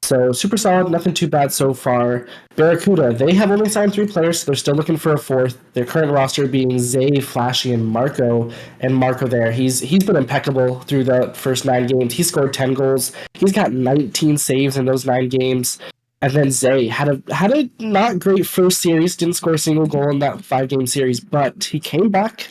So super solid, nothing too bad so far. Barracuda, they have only signed 3 players, so they're still looking for a 4th. Their current roster being Zay, Flashy, and Marco. And Marco there, he's been impeccable through the first 9 games. He scored 10 goals. He's got 19 saves in those 9 games. And then Zay had a not great first series, didn't score a single goal in that 5-game series, but he came back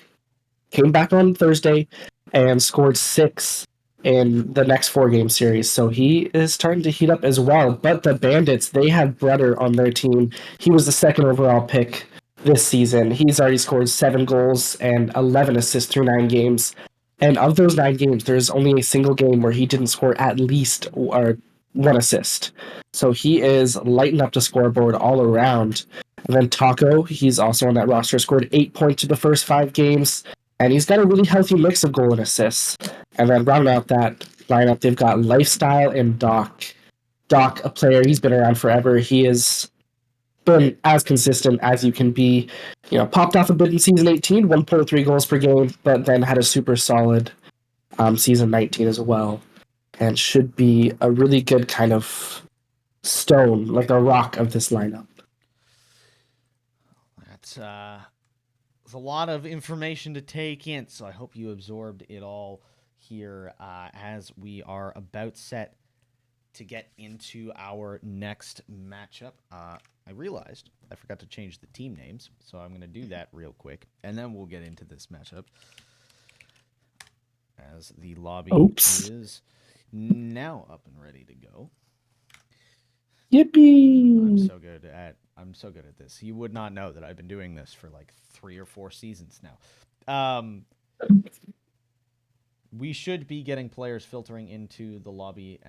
on Thursday and scored 6 in the next 4-game series. So he is starting to heat up as well. But the Bandits, they have Brother on their team. He was the 2nd overall pick this season. He's already scored 7 goals and 11 assists through 9 games. And of those 9 games, there's only a single game where he didn't score at least 1 assist. So he is lighting up the scoreboard all around. And then Taco, he's also on that roster, scored 8 points in the first 5 games. And he's got a really healthy mix of goal and assists. And then rounding out that lineup, they've got Lifestyle and Doc. Doc, a player, he's been around forever. He has been as consistent as you can be. Popped off a bit in Season 18, 1.3 goals per game, but then had a super solid Season 19 as well. And should be a really good kind of stone, like a rock of this lineup. That's a lot of information to take in, so I hope you absorbed it all here as we are about set to get into our next matchup. I realized I forgot to change the team names, so I'm going to do that real quick, and then we'll get into this matchup as the lobby is now up and ready to go. Yippee! I'm so good at this. You would not know that I've been doing this for like 3 or 4 seasons now. We should be getting players filtering into the lobby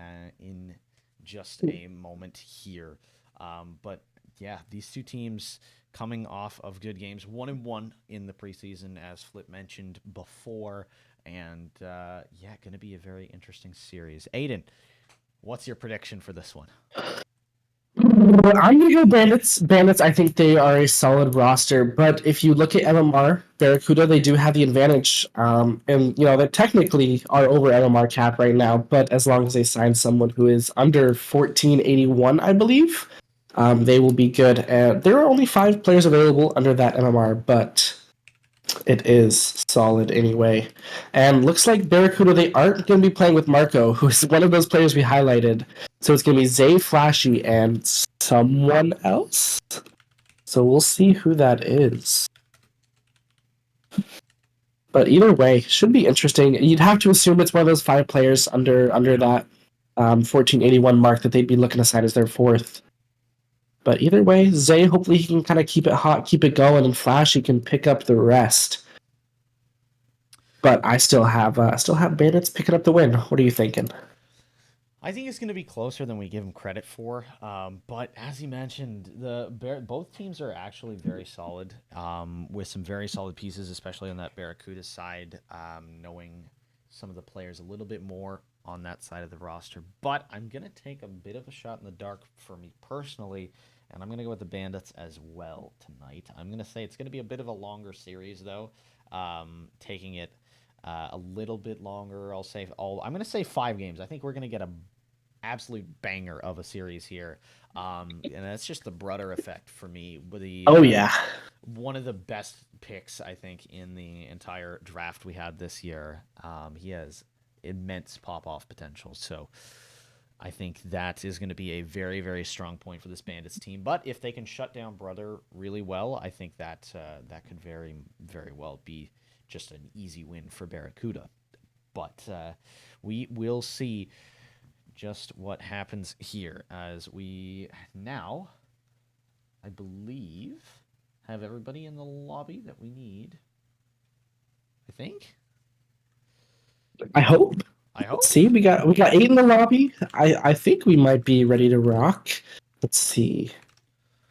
in just a moment here. But yeah, these two teams coming off of good games, 1-1 in the preseason, as Flip mentioned before. And going to be a very interesting series. Aiden, what's your prediction for this one? I'm going to go Bandits. Bandits, I think they are a solid roster, but if you look at MMR, Barracuda, they do have the advantage. They technically are over MMR cap right now, but as long as they sign someone who is under 1481, I believe, they will be good. There are only 5 players available under that MMR, but it is solid anyway. And looks like Barracuda, they aren't going to be playing with Marco, who's one of those players we highlighted. So it's going to be Zay, Flashy, and someone else. So we'll see who that is. But either way, should be interesting. You'd have to assume it's one of those 5 players under that 1481 mark that they'd be looking to sign as their 4th. But either way, Zay, hopefully he can kind of keep it hot, keep it going, and Flashy can pick up the rest. But I still have Bandits picking up the win. What are you thinking? I think it's going to be closer than we give them credit for. But as you mentioned, both teams are actually very solid, with some very solid pieces, especially on that Barracuda side, knowing some of the players a little bit more on that side of the roster. But I'm going to take a bit of a shot in the dark for me personally, and I'm going to go with the Bandits as well tonight. I'm going to say it's going to be a bit of a longer series, though, taking it a little bit longer. I'm going to say 5 games. I think we're going to get a absolute banger of a series here, and that's just the Brudder effect for me. One of the best picks I think in the entire draft we had this year. He has immense pop-off potential, so I think that is going to be a very, very strong point for this Bandits team. But if they can shut down Brudder really well, I think that that could very, very well be just an easy win for Barracuda. But we will see just what happens here, as we now, I believe, have everybody in the lobby that we need. I think. I hope. See, we got 8 in the lobby. I think we might be ready to rock. Let's see.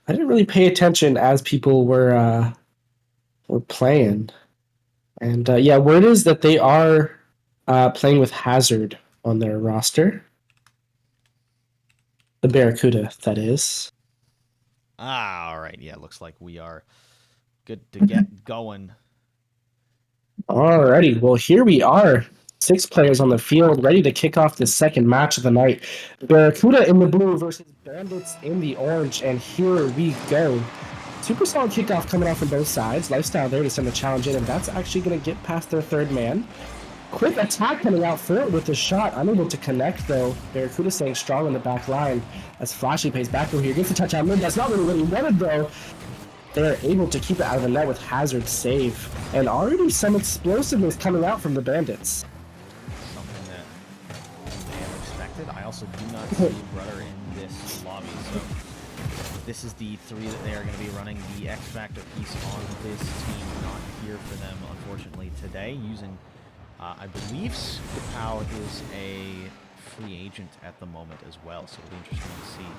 I didn't really pay attention as people were playing, and word is that they are playing with Hazard on their roster. The Barracuda, that is. All right. Yeah, looks like we are good to get going. Alrighty. Well, here we are. 6 players on the field, ready to kick off the second match of the night. Barracuda in the blue versus Bandits in the orange, and here we go. Super solid kickoff coming off from both sides. Lifestyle there to send the challenge in, and that's actually going to get past their 3rd man. Quick attack coming out for it with the shot. Unable to connect, though. Barracuda staying strong in the back line as Flashy pays back over here. Gets the touch out mid. That's not really what he wanted, though. They're able to keep it out of the net with Hazard save. And already some explosiveness coming out from the Bandits. Something that they have expected. I also do not see Brudder in this lobby, so this is the 3 that they are going to be running. The X Factor piece on this team not here for them, unfortunately, today, using I believe Skapow is a free agent at the moment as well, so it'll be interesting to see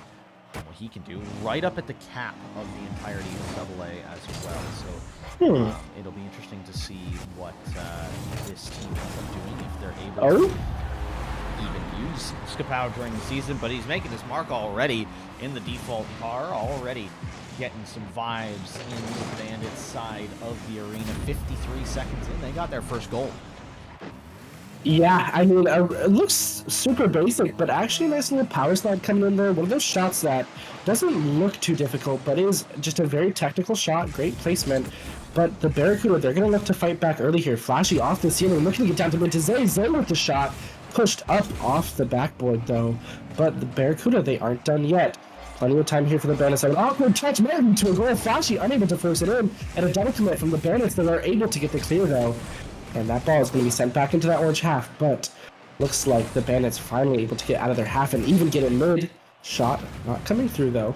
what he can do. Right up at the cap of the entirety of AA as well, so it'll be interesting to see what this team ends up doing, if they're able to even use Skapow during the season. But he's making his mark already in the default car, already getting some vibes in the Bandits side of the arena. 53 seconds in, they got their first goal. Yeah, I mean, it looks super basic, but actually a nice little power slide coming in there. One of those shots that doesn't look too difficult, but is just a very technical shot, great placement. But the Barracuda, they're going to look to fight back early here. Flashy off the ceiling, looking to get down to mid to Zay. Zay with the shot, pushed up off the backboard, though. But the Barracuda, they aren't done yet. Plenty of time here for the Bandits. An awkward touch, man, to a goal. Flashy unable to force it in, and a double commit from the Bandits that are able to get the clear, though. And that ball is going to be sent back into that orange half, but looks like the Bandits finally able to get out of their half and even get in mid. Shot not coming through, though.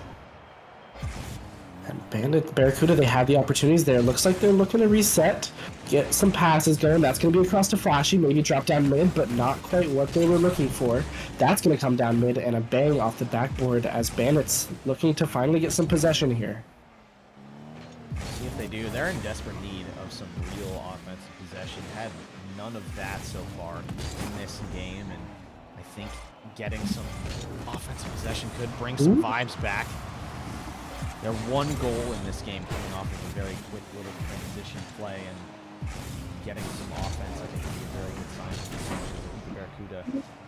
And Barracuda, they had the opportunities there. Looks like they're looking to reset, get some passes going. That's going to be across to Flashy, maybe drop down mid, but not quite what they were looking for. That's going to come down mid and a bang off the backboard as Bandits looking to finally get some possession here. See if they do. They're in desperate need of some real offensive possession. Had none of that so far in this game, and I think getting some offensive possession could bring some vibes back. Their one goal in this game coming off of a very quick little transition play, and getting some offense, I think, would be a very good sign for the team. I think the Barracuda,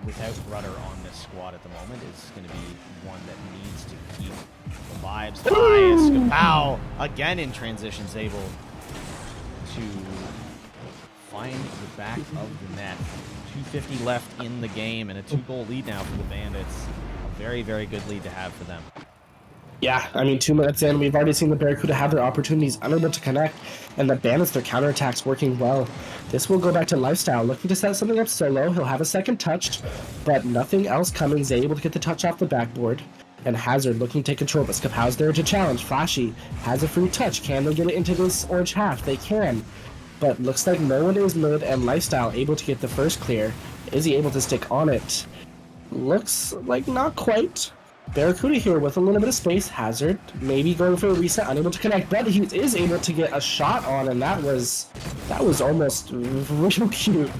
without Rudder on this squad at the moment, is going to be one that needs to keep the vibes high. As Skapow, again in transition, is able to find the back of the net. 2:50 left in the game, and a 2-goal lead now for the Bandits. very, very good lead to have for them. Yeah, I mean, 2 minutes in, we've already seen the Barracuda have their opportunities, unable to connect, and the Bandits, their counterattacks working well. This will go back to Lifestyle, looking to set something up solo. He'll have a second touch, but nothing else coming. Zay able to get the touch off the backboard, and Hazard looking to take control, but Skapow's there to challenge. Flashy has a free touch. Can they get it into this orange half? They can, but looks like no one is mid, and Lifestyle able to get the first clear. Is he able to stick on it? Looks like not quite. Barracuda here with a little bit of space. Hazard maybe going for a reset, unable to connect, but he is able to get a shot on, and that was almost real cute.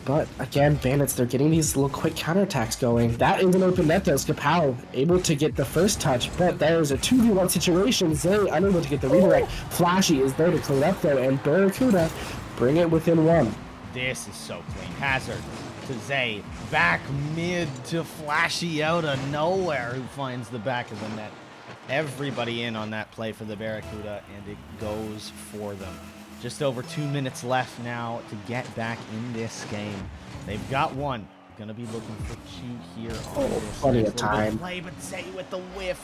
But again, Bandits, they're getting these little quick counterattacks going. That is an open net though. Skapow able to get the first touch, but there's a 2v1 situation. Zay unable to get the redirect. Flashy is there to clean up though, and Barracuda bring it within one. This is so clean. Hazard to Zay, back mid to Flashy out of nowhere, who finds the back of the net. Everybody in on that play for the Barracuda, and it goes for them. Just over 2 minutes left now to get back in this game. They've got one. Gonna be looking for two here. Plenty of time. Play, but Zay with the whiff.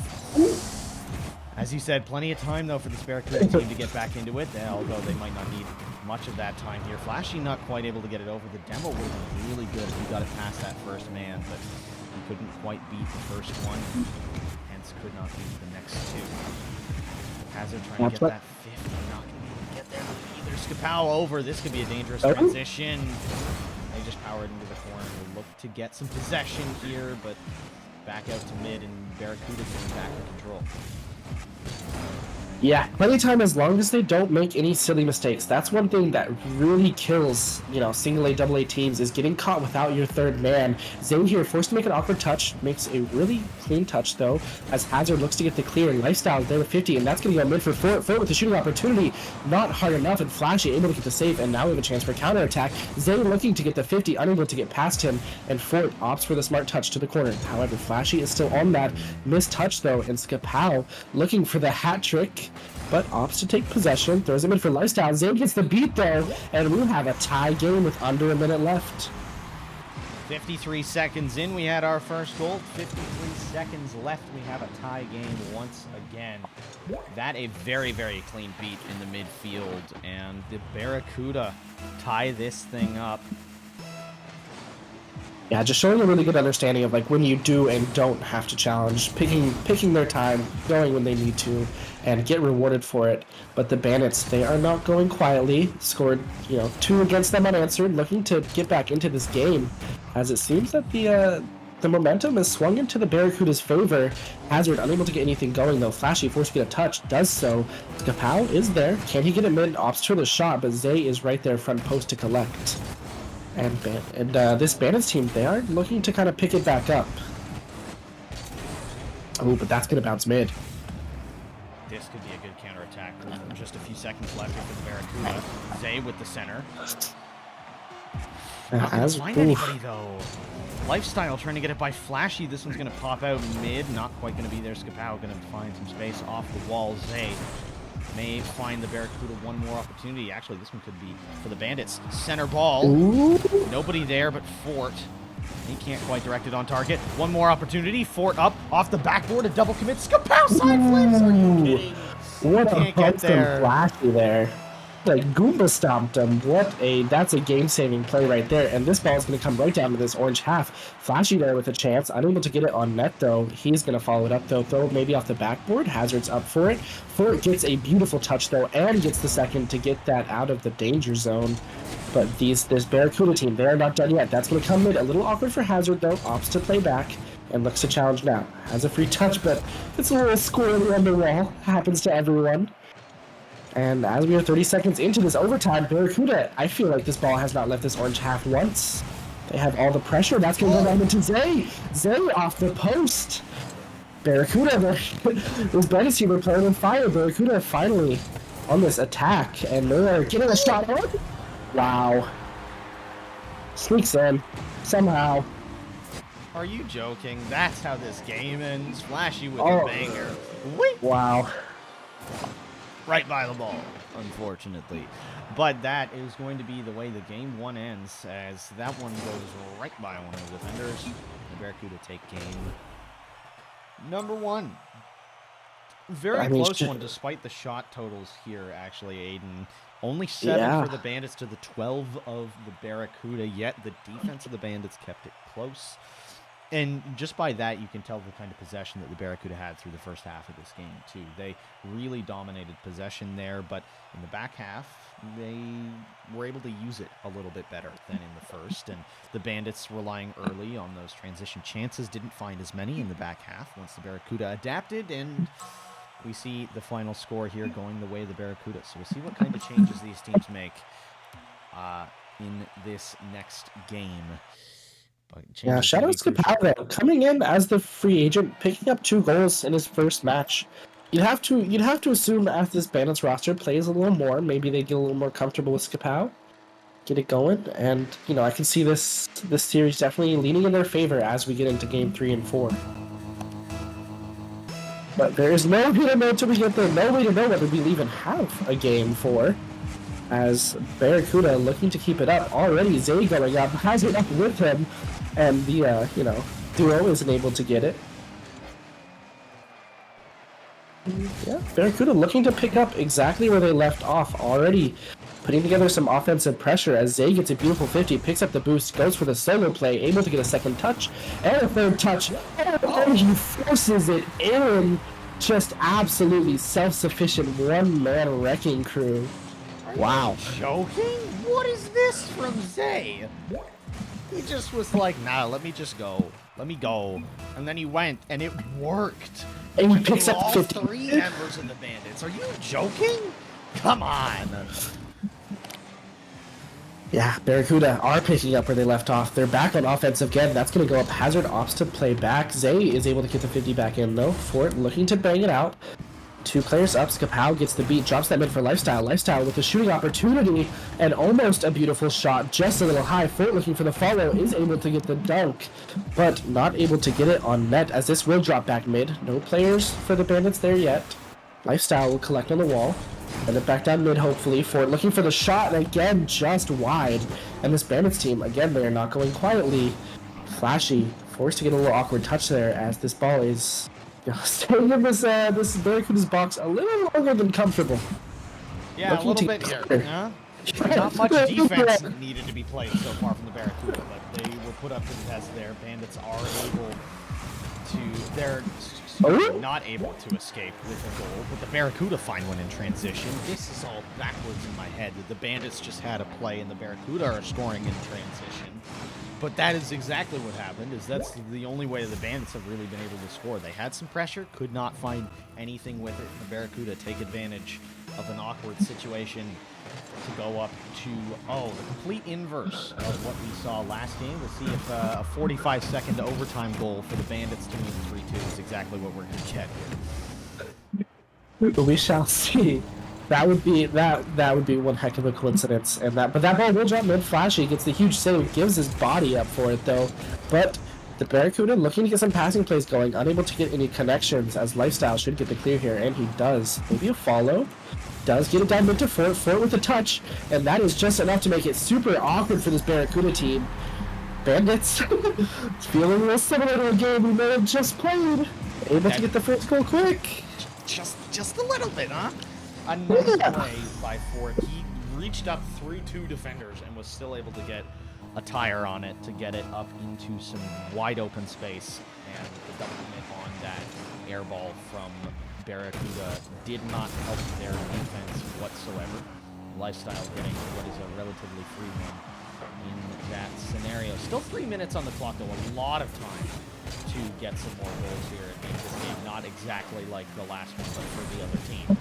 As you said, plenty of time though for the Barracuda team to get back into it, although they might not need much of that time here. Flashy not quite able to get it over. The demo would have been really good if he got it past that first man, but he couldn't quite beat the first one, hence could not beat the next two. Hazard trying to get that 50, not going to be able to get there either. Skapow over. This could be a dangerous transition. They just powered into the corner. We'll look to get some possession here, but back out to mid, and Barracuda getting back in control. Yeah, plenty of time as long as they don't make any silly mistakes. That's one thing that really kills, single A, double A teams is getting caught without your third man. Zay here forced to make an awkward touch, makes a really clean touch though, as Hazard looks to get the clear, and Lifestyle there with 50, and that's going to go mid for Fort. Fort with the shooting opportunity, not hard enough, and Flashy able to get the save, and now we have a chance for counterattack. Zay looking to get the 50, unable to get past him, and Fort opts for the smart touch to the corner. However, Flashy is still on that missed touch though, and Skapow looking for the hat trick, but opts to take possession, throws him in for Lifestyle. Zay gets the beat there, and we have a tie game with under a minute left. 53 seconds in, we had our first goal. 53 seconds left, we have a tie game once again. That a very, very clean beat in the midfield, and the Barracuda tie this thing up. Yeah, just showing a really good understanding of when you do and don't have to challenge, picking their time, going when they need to, and get rewarded for it. But the Bandits, they are not going quietly. Scored, 2 against them unanswered, looking to get back into this game, as it seems that the momentum has swung into the Barracuda's favor. Hazard unable to get anything going though. Flashy forced to get a touch, does so. Skapow is there. Can he get it mid? Opts for the shot, but Zay is right there front post to collect. And this Bandits team, they are looking to kind of pick it back up. Oh, but that's going to bounce mid. This could be a good counterattack. Just a few seconds left for the Barracuda. Zay with the center. Not gonna find anybody though. Lifestyle trying to get it by Flashy. This one's going to pop out mid. Not quite going to be there. Skapow going to find some space off the wall. Zay may find the Barracuda one more opportunity. Actually, this one could be for the Bandits. Center ball. Ooh. Nobody there but Fort. He can't quite direct it on target. One more opportunity. Fort up off the backboard. A double commit. Skapow side flips. Are you kidding? What a pump from Flashy there. Goomba stomped him. That's a game-saving play right there. And this ball is going to come right down to this orange half. Flashy there with a chance. Unable to get it on net, though. He's going to follow it up, though. Throw maybe off the backboard. Hazard's up for it. Fort gets a beautiful touch, though, and gets the second to get that out of the danger zone. But this Barracuda team, they are not done yet. That's going to come mid. A little awkward for Hazard, though. Opts to play back and looks to challenge now. Has a free touch, but it's a little squirrely on the wall. Happens to everyone. And as we are 30 seconds into this overtime, Barracuda, I feel like this ball has not left this orange half once. They have all the pressure. That's going to go down into Zay. Zay off the post. Barracuda, this Bandits team are playing with fire. Barracuda finally on this attack, and they're getting a shot on. Wow. Sneaks in, somehow. Are you joking? That's how this game ends. Flashy with a banger. Whee! Wow. Right by the ball. unfortunately. But that is going to be the way the game one ends, as that one goes right by one of the defenders. The Barracuda take game number one. Very close one, despite the shot totals here, actually, Aiden. Only 7 for the Bandits to the 12 of the Barracuda, yet the defense of the Bandits kept it close. And just by that, you can tell the kind of possession that the Barracuda had through the first half of this game, too. They really dominated possession there, but in the back half, they were able to use it a little bit better than in the first. And the Bandits, relying early on those transition chances, didn't find as many in the back half once the Barracuda adapted, and we see the final score here going the way of the Barracuda. So we'll see what kind of changes these teams make in this next game. Yeah, shout out to Capaldo coming in as the free agent, picking up 2 goals in his first match. You'd have to assume as this Bandits roster plays a little more, maybe they get a little more comfortable with Skapau, get it going, and I can see this series definitely leaning in their favor as we get into game 3 and 4. But there is no way to know until we get there. No way to know whether we'll even have a game 4. As Barracuda looking to keep it up. Already Zay going up, has it up with him, and the duo isn't able to get it. Yeah, Barracuda looking to pick up exactly where they left off, already putting together some offensive pressure as Zay gets a beautiful 50, picks up the boost, goes for the solo play, able to get a second touch, and a third touch, and he forces it in. Just absolutely self-sufficient one-man wrecking crew. Wow. Are you joking? What is this from Zay? He just was like, nah, let me just go. Let me go. And then he went, and it worked. And he picks up all 50. 3 members of the Bandits. Are you joking? Come on. Yeah, Barracuda are picking up where they left off. They're back on offense again. That's going to go up. Hazard opts to play back. Zay is able to get the 50 back in, though. Fort looking to bang it out. 2 players up. Skapau gets the beat, drops that mid for Lifestyle. Lifestyle with a shooting opportunity and almost a beautiful shot, just a little high. Fort looking for the follow, is able to get the dunk, but not able to get it on net as this will drop back mid. No players for the Bandits there yet. Lifestyle will collect on the wall. And it back down mid, hopefully. Fort looking for the shot, and again, just wide. And this Bandits team, again, they are not going quietly. Flashy, forced to get a little awkward touch there as this ball is staying in this Barracuda's box a little longer than comfortable. Yeah, looking a little bit here. Huh? Not much defense needed to be played so far from the Barracuda, but they were put up to the test there. Bandits are able to... They're not able to escape with a goal, but the Barracuda find one in transition. This is all backwards in my head. The Bandits just had a play, and the Barracuda are scoring in transition. But that is exactly what happened, is that's the only way the Bandits have really been able to score. They had some pressure, could not find anything with it. The Barracuda take advantage of an awkward situation to go up to, the complete inverse of what we saw last game. We'll see if a 45-second overtime goal for the Bandits to win 3-2 is exactly what we're going to get here. We shall see. That would be one heck of a coincidence, but that ball will drop mid. Flashy gets the huge save, gives his body up for it though. But the Barracuda looking to get some passing plays going, unable to get any connections as Lifestyle should get the clear here, and he does. Maybe a follow. Does get it down mid to Fort. Fort with a touch, and that is just enough to make it super awkward for this Barracuda team. Bandits feeling a little similar to a game we may have just played. Able to get the first goal quick. Just a little bit, huh? A nice play by Fort. He reached up through 2 defenders and was still able to get a tire on it to get it up into some wide open space. And the double hit on that air ball from Barracuda did not help their defense whatsoever. Lifestyle getting what is a relatively free one in that scenario. Still 3 minutes on the clock, though. A lot of time to get some more goals here and make this game not exactly like the last one, but for the other team.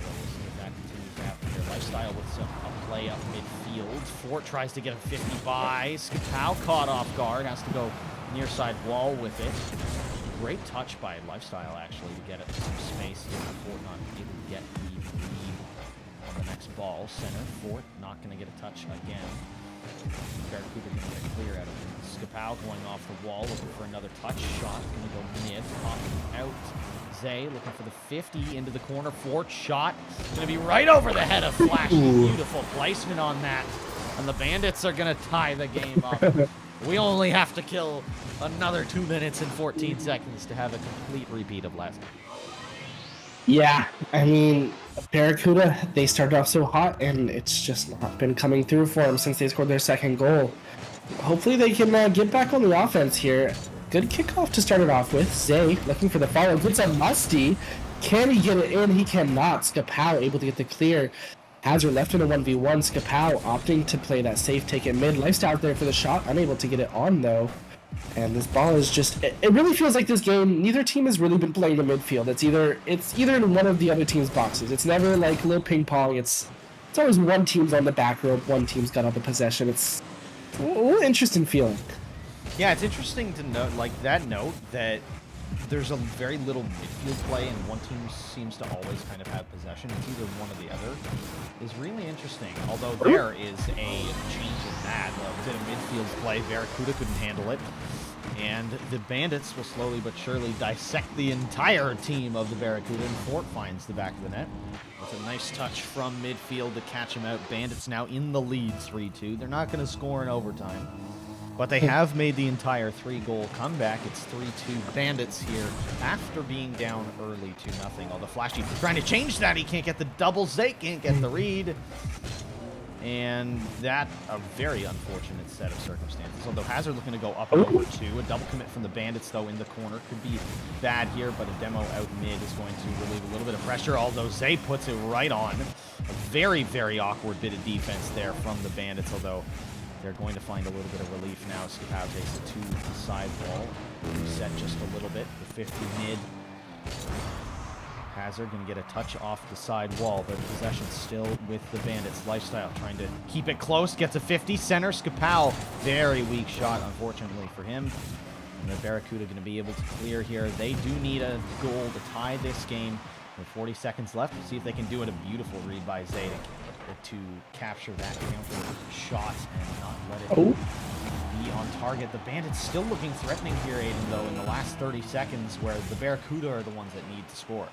We'll see if that continues to happen here. Lifestyle with a play up midfield. Fort tries to get a 50 by. Skapau caught off guard, has to go near side wall with it. Great touch by Lifestyle, actually, to get it some space here. Fort not able to get the lead on the next ball. Center, Fort not going to get a touch again. Barracuda going to get clear out of him. Skapow going off the wall, looking for another touch shot. Going to go mid, popping out. Zay looking for the 50 into the corner. Fort shot. Going to be right over the head of Flashy. Beautiful placement on that. And the Bandits are going to tie the game up. We only have to kill another 2 minutes and 14 seconds to have a complete repeat of last game. Yeah, I mean, Barracuda, they started off so hot, and it's just not been coming through for them since they scored their second goal. Hopefully they can get back on the offense here. Good kickoff to start it off with. Zay looking for the follow. Gets a musty. Can he get it in? He cannot. Skapow able to get the clear. Hazard left in a 1v1. Skapow opting to play that safe take it mid. Lifestyle there for the shot. Unable to get it on, though. And this ball is just... It really feels like this game, neither team has really been playing the midfield. It's either in one of the other team's boxes. It's never like a little ping pong. It's always one team's on the back rope, one team's got all the possession. It's a little interesting feeling. Yeah, it's interesting to note, that there's a very little midfield play and one team seems to always kind of have possession. It's either one or the other. Is really interesting, although there is a change in that. A bit of midfield play, Barracuda couldn't handle it. And the Bandits will slowly but surely dissect the entire team of the Barracuda, and Fort finds the back of the net. With a nice touch from midfield to catch him out. Bandits now in the lead 3-2. They're not going to score in overtime, but they have made the entire 3-goal comeback. It's 3-2 Bandits here after being down early 2-0. Although Flashy trying to change that. He can't get the double. Zay can't get the read. And that, a very unfortunate set of circumstances. Although Hazard looking to go up over 2. A double commit from the Bandits, though, in the corner. Could be bad here, but a demo out mid is going to relieve a little bit of pressure. Although Zay puts it right on. A very, very awkward bit of defense there from the Bandits, although they're going to find a little bit of relief now. Skapow takes it to the side wall. Reset just a little bit. The 50 mid. Hazard going to get a touch off the side wall, but possession still with the Bandits. Lifestyle trying to keep it close. Gets a 50. Center. Skapow. Very weak shot, unfortunately for him. And the Barracuda going to be able to clear here. They do need a goal to tie this game. With 40 seconds left. We'll see if they can do it. A beautiful read by Zay to capture that counter shot and not let it be on target. The Bandits still looking threatening here, Aiden, though, in the last 30 seconds, where the Barracuda are the ones that need to score.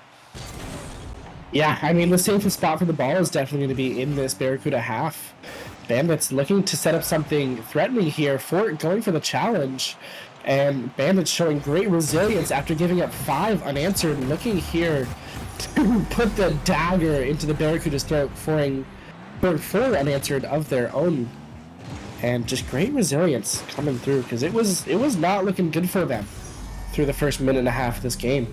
Yeah, I mean, the safest spot for the ball is definitely going to be in this Barracuda half. Bandits looking to set up something threatening here. Fort going for the challenge. And Bandits showing great resilience after giving up 5 unanswered. Looking here to put the dagger into the Barracuda's throat, for 4 unanswered of their own. And just great resilience coming through, because it was not looking good for them through the first minute and a half of this game.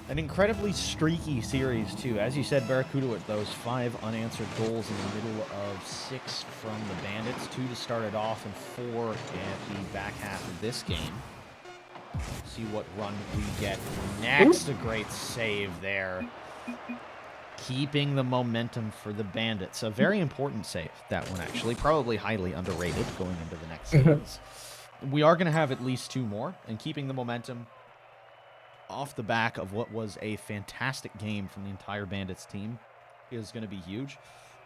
An incredibly streaky series, too. As you said, Barracuda with those 5 unanswered goals in the middle of 6 from the Bandits. 2 to start it off and 4 at the back half of this game. See what run we get next. A great save there. Keeping the momentum for the Bandits. A very important save, that one, actually. Probably highly underrated going into the next series. We are going to have at least 2 more, and keeping the momentum off the back of what was a fantastic game from the entire Bandits team is going to be huge.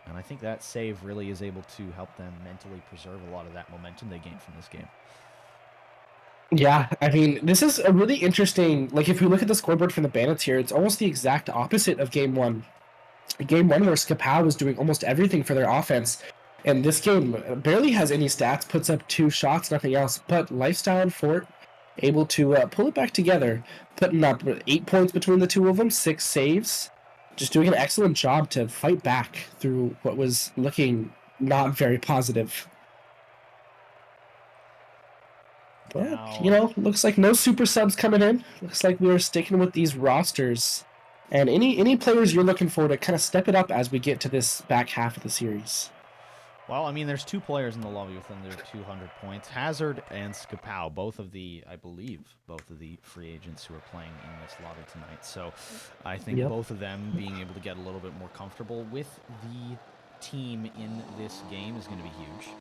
And I think that save really is able to help them mentally preserve a lot of that momentum they gained from this game. Yeah, I mean, this is a really interesting, like, if we look at the scoreboard from the Bandits here, it's almost the exact opposite of Game 1. Game 1 where Skapow was doing almost everything for their offense. And this game barely has any stats, puts up 2 shots, nothing else. But Lifestyle and Fort able to pull it back together, putting up 8 points between the 2 of them, 6 saves. Just doing an excellent job to fight back through what was looking not very positive. But, you know, looks like no super subs coming in. Looks like we're sticking with these rosters. And any players you're looking for to kind of step it up as we get to this back half of the series? Well, I mean, there's 2 players in the lobby with under 200 points. Hazard and Skapow, I believe, both of the free agents who are playing in this lobby tonight. So I think both of them being able to get a little bit more comfortable with the team in this game is going to be huge.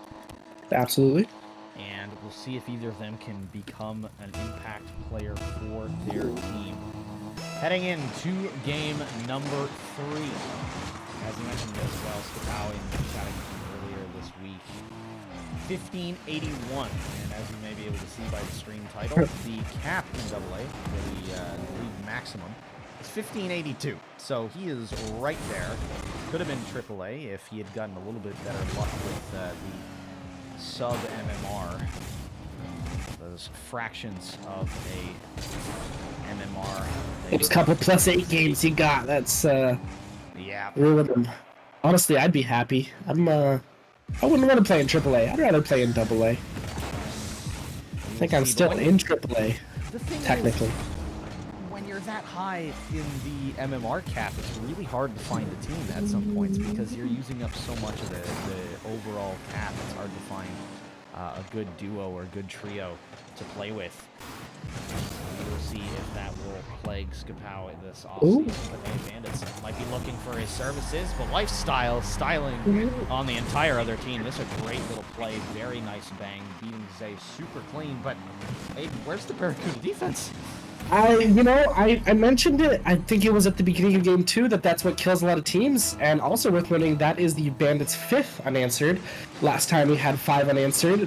Absolutely. And we'll see if either of them can become an impact player for their team. Heading into game number 3. As you mentioned as well, Skapow in chatting earlier this 1581. And as you may be able to see by the stream title, the cap in AA, or the league maximum, is 1582. So he is right there. Could have been AAA if he had gotten a little bit better luck with the sub MMR. Those fractions of a MMR. Those couple +8 games he got, that's Yeah. ruined him. Honestly, I'd be happy. I wouldn't want to play in AAA. I'd rather play in AA. I think I'm still in AAA, The thing technically. is, when you're that high in the MMR cap, it's really hard to find a team at some points because you're using up so much of the overall cap. It's hard to find a good duo or a good trio to play with. We'll see if that will plague Skapow in this offseason. But hey, Bandits might be looking for his services, but styling on the entire other team. This is a great little play. Very nice bang, beating Zay super clean. But hey, where's the Barracuda defense? I mentioned it, I think it was at the beginning of game 2, that's what kills a lot of teams, and also worth noting that is the Bandits' 5th unanswered. Last time we had 5 unanswered,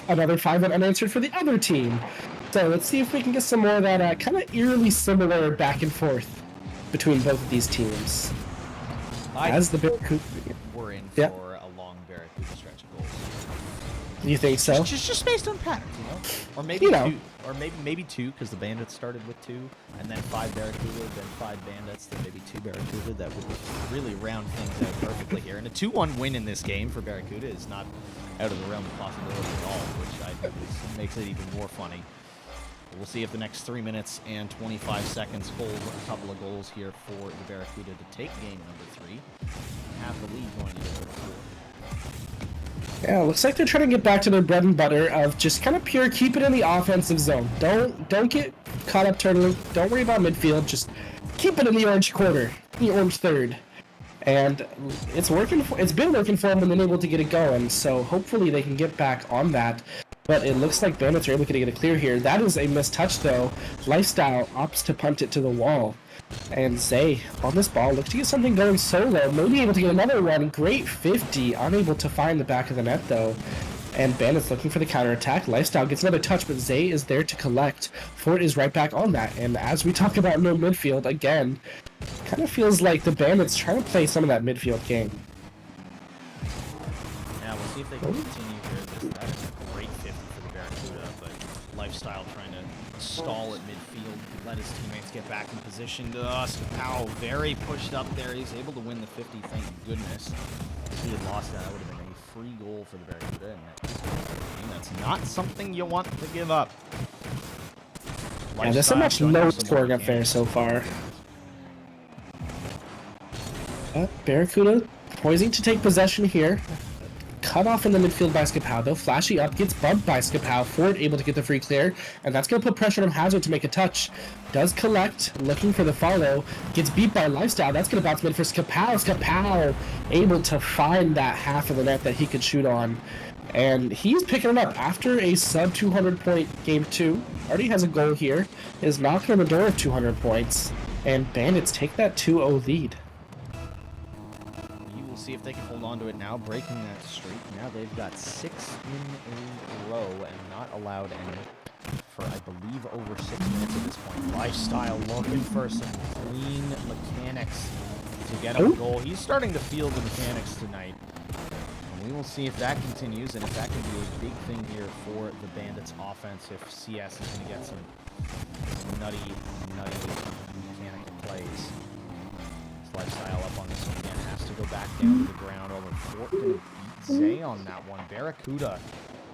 another 5 unanswered for the other team. So let's see if we can get some more of that kind of eerily similar back and forth between both of these teams. As the Barracuda, We're in for a long Barracuda stretch of goals. you think so? Just based on patterns, or maybe two, or maybe 2 because the Bandits started with 2, and then 5 Barracuda, then 5 Bandits, then maybe 2 Barracuda. That would really round things out perfectly here. And a 2-1 win in this game for Barracuda is not out of the realm of possibility at all, which I think makes it even more funny. We'll see if the next 3 minutes and 25 seconds hold a couple of goals here for the Barracuda to take game number 3 and have the lead going into the 4. Yeah, looks like they're trying to get back to their bread and butter of just kind of pure keep it in the offensive zone. Don't get caught up turtling. Don't worry about midfield. Just keep it in the orange quarter, the orange third. And it's been working for them and been able to get it going. So hopefully they can get back on that. But it looks like Bandits are able to get a clear here. That is a missed touch though. Lifestyle opts to punt it to the wall. And Zay on this ball looks to get something going solo. Maybe able to get another one. Great 50. Unable to find the back of the net though. And Bandits looking for the counterattack. Lifestyle gets another touch, but Zay is there to collect. Fort is right back on that. And as we talk about no midfield, again, kind of feels like the Bandits trying to play some of that midfield game. Yeah, we'll see if they can continue here. That is a great 50 for the Barracuda, but Lifestyle trying to stall at midfield, let his teammates get back in position. Skapow very pushed up there. He's able to win the 50, thank goodness. If he had lost that, that would have been a free goal for the Barracuda, and that's not something you want to give up. Yeah, there's so much low scoring affair so far. Barracuda poising to take possession here. Cut off in the midfield by Skapow, though. Flashy up, gets bumped by Skapow. Ford able to get the free clear, and that's going to put pressure on Hazard to make a touch. Does collect, looking for the follow. Gets beat by Lifestyle. That's going to bounce mid for Skapow. Skapow able to find that half of the net that he could shoot on. And he's picking it up after a sub 200 point game 2. Already has a goal here. Is knocking on the door of 200 points. And Bandits take that 2-0 lead. See if they can hold on to it now, breaking that streak. Now they've got 6 in a row and not allowed any for, I believe, over 6 minutes at this point. Lifestyle looking for some clean mechanics to get him a goal. He's starting to feel the mechanics tonight. And we will see if that continues and if that can be a big thing here for the Bandits offense if CS is going to get some nutty mechanical plays. Lifestyle up on this one again, has to go back down to the ground. Over Fort gonna beat Zay on that one. Barracuda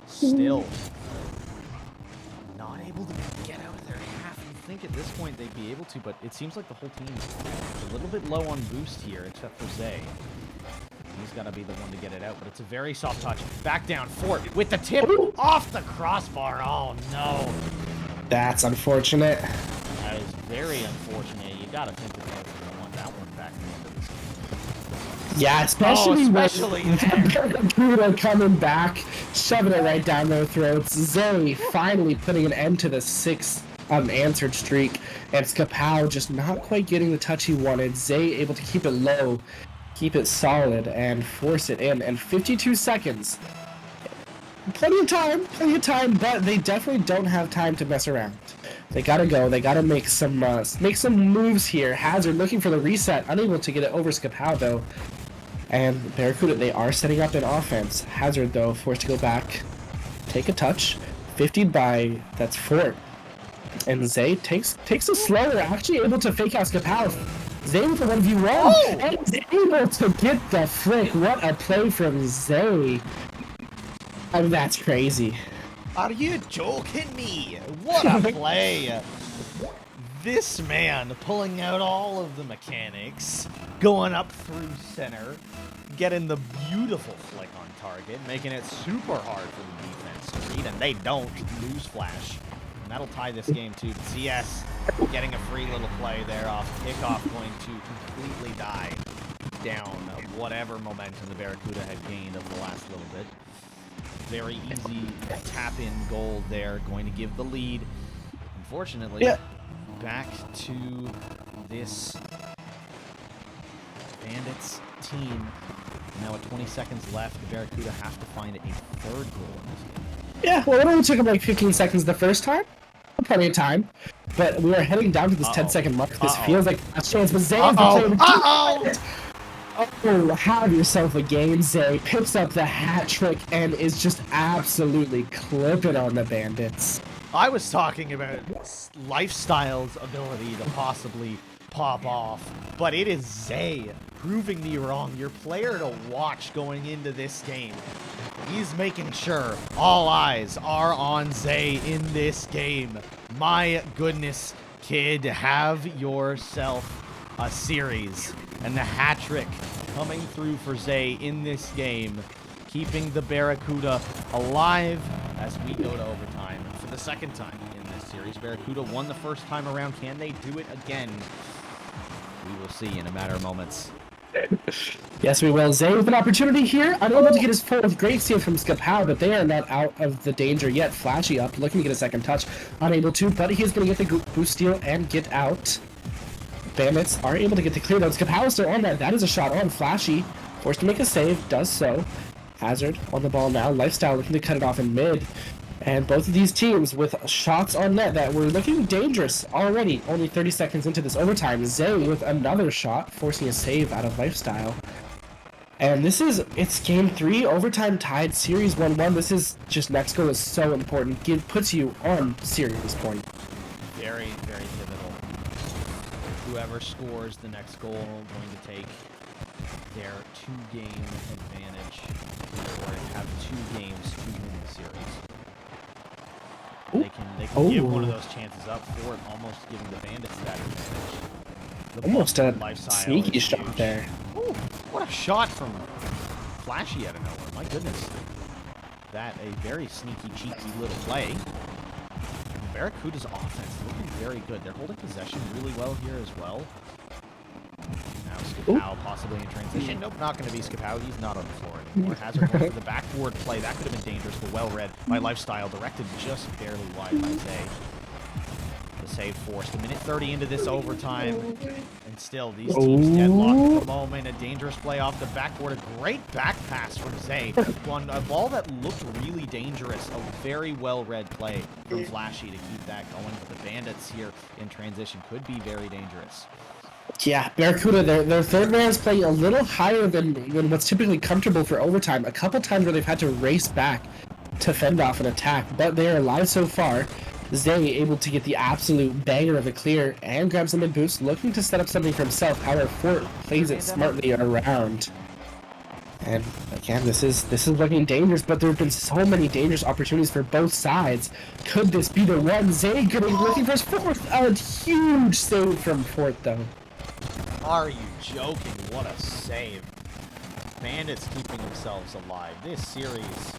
still not able to get out of their half. You'd think at this point they'd be able to, but it seems like the whole team is a little bit low on boost here, except for Zay. He's got to be the one to get it out, but it's a very soft touch. Back down, Fort with the tip off the crossbar. Oh no. That's unfortunate. That is very unfortunate. You got to think that they're going to want that one back in the end of this game. Yeah, especially with Barracuda coming back, shoving it right down their throats. Zay finally putting an end to the 6 unanswered streak, and Skapow just not quite getting the touch he wanted. Zay able to keep it low, keep it solid, and force it in. And 52 seconds. plenty of time, but they definitely don't have time to mess around. They gotta go. They gotta make some moves here. Hazard looking for the reset, unable to get it over Skapow though. And Barracuda, they are setting up an offense. Hazard though, forced to go back, take a touch, 50 by that's Fort. And Zay takes a slower, actually able to fake out Skapow. Zay with a 1v1 and is able to get the flick. What a play from Zay. I mean, that's crazy. Are you joking me? What a play! This man pulling out all of the mechanics, going up through center, getting the beautiful flick on target, making it super hard for the defense to read, and they don't. Newsflash. And that'll tie this game too. But CS getting a free little play there off kickoff, going to completely die down whatever momentum the Barracuda had gained over the last little bit. Very easy tap-in goal there, going to give the lead. Unfortunately, back to this Bandits team. Now with 20 seconds left, the Barracuda have to find a third goal in this game. Yeah, well, it only took them like 15 seconds the first time. Plenty of time. But we are heading down to this 10-second mark. This feels like a chance, but Zay Oh, have yourself a game. Zay picks up the hat trick and is just absolutely clipping on the Bandits. I was talking about Lifestyle's ability to possibly pop off, but it is Zay proving me wrong. Your player to watch going into this game. He's making sure all eyes are on Zay in this game. My goodness, kid, have yourself a series. And the hat trick coming through for Zay in this game, keeping the Barracuda alive as we go to overtime for the second time in this series. Barracuda won the first time around. Can they do it again? We will see in a matter of moments. Yes, we will. Zay with an opportunity here. Unable to get his fourth. Great steal from Skapow, but they are not out of the danger yet. Flashy up, looking to get a second touch. Unable to, but he's going to get the boost steal and get out. Bandits are able to get the clear down. Skapow is still on that. That is a shot on. Flashy, forced to make a save, does so. Hazard on the ball now. Lifestyle looking to cut it off in mid. And both of these teams with shots on net that were looking dangerous already. Only 30 seconds into this overtime. Zay with another shot, forcing a save out of Lifestyle. And it's game 3, overtime tied, series 1-1. This is just next goal is so important. Puts you on series point. Very, very pivotal. Whoever scores the next goal going to take their 2-game advantage, or have 2 games to win the series. They can give one of those chances up for it, almost giving the Bandits that advantage. Almost a sneaky shot there. Ooh, what a shot from Flashy out of nowhere. My goodness. That a very sneaky, cheeky little play. Barracuda's offense looking very good. They're holding possession really well here as well. Now Skapow possibly in transition. Nope, not going to be Skapow. He's not on the floor anymore. Hazard going for the backboard play. That could have been dangerous, but well read by Lifestyle. Directed just barely wide by Zay. The save forced. A minute 30 into this overtime. And still, these teams deadlocked at the moment. A dangerous play off the backboard. A great back pass from Zay. On a ball that looked really dangerous. A very well-read play from Flashy to keep that going. But the Bandits here in transition could be very dangerous. Yeah, Barracuda, their third man's playing a little higher than what's typically comfortable for overtime. A couple times where they've had to race back to fend off an attack, but they are alive so far. Zay able to get the absolute banger of a clear and grabs the mid boost, looking to set up something for himself. However, Fort plays it smartly around. And again, this is looking dangerous, but there have been so many dangerous opportunities for both sides. Could this be the one? Zay looking for his fourth. A huge save from Fort, though. Are you joking? What a save. Bandits keeping themselves alive. This series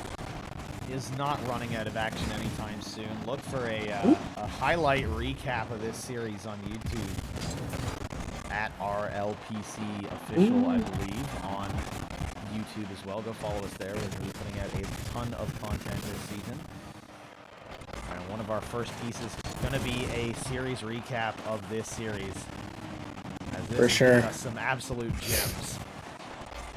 is not running out of action anytime soon. Look for a highlight recap of this series on YouTube at RLPC official, I believe, on YouTube as well. Go follow us there. We're going to be putting out a ton of content this season. And one of our first pieces is going to be a series recap of this series. For sure. Some absolute gems.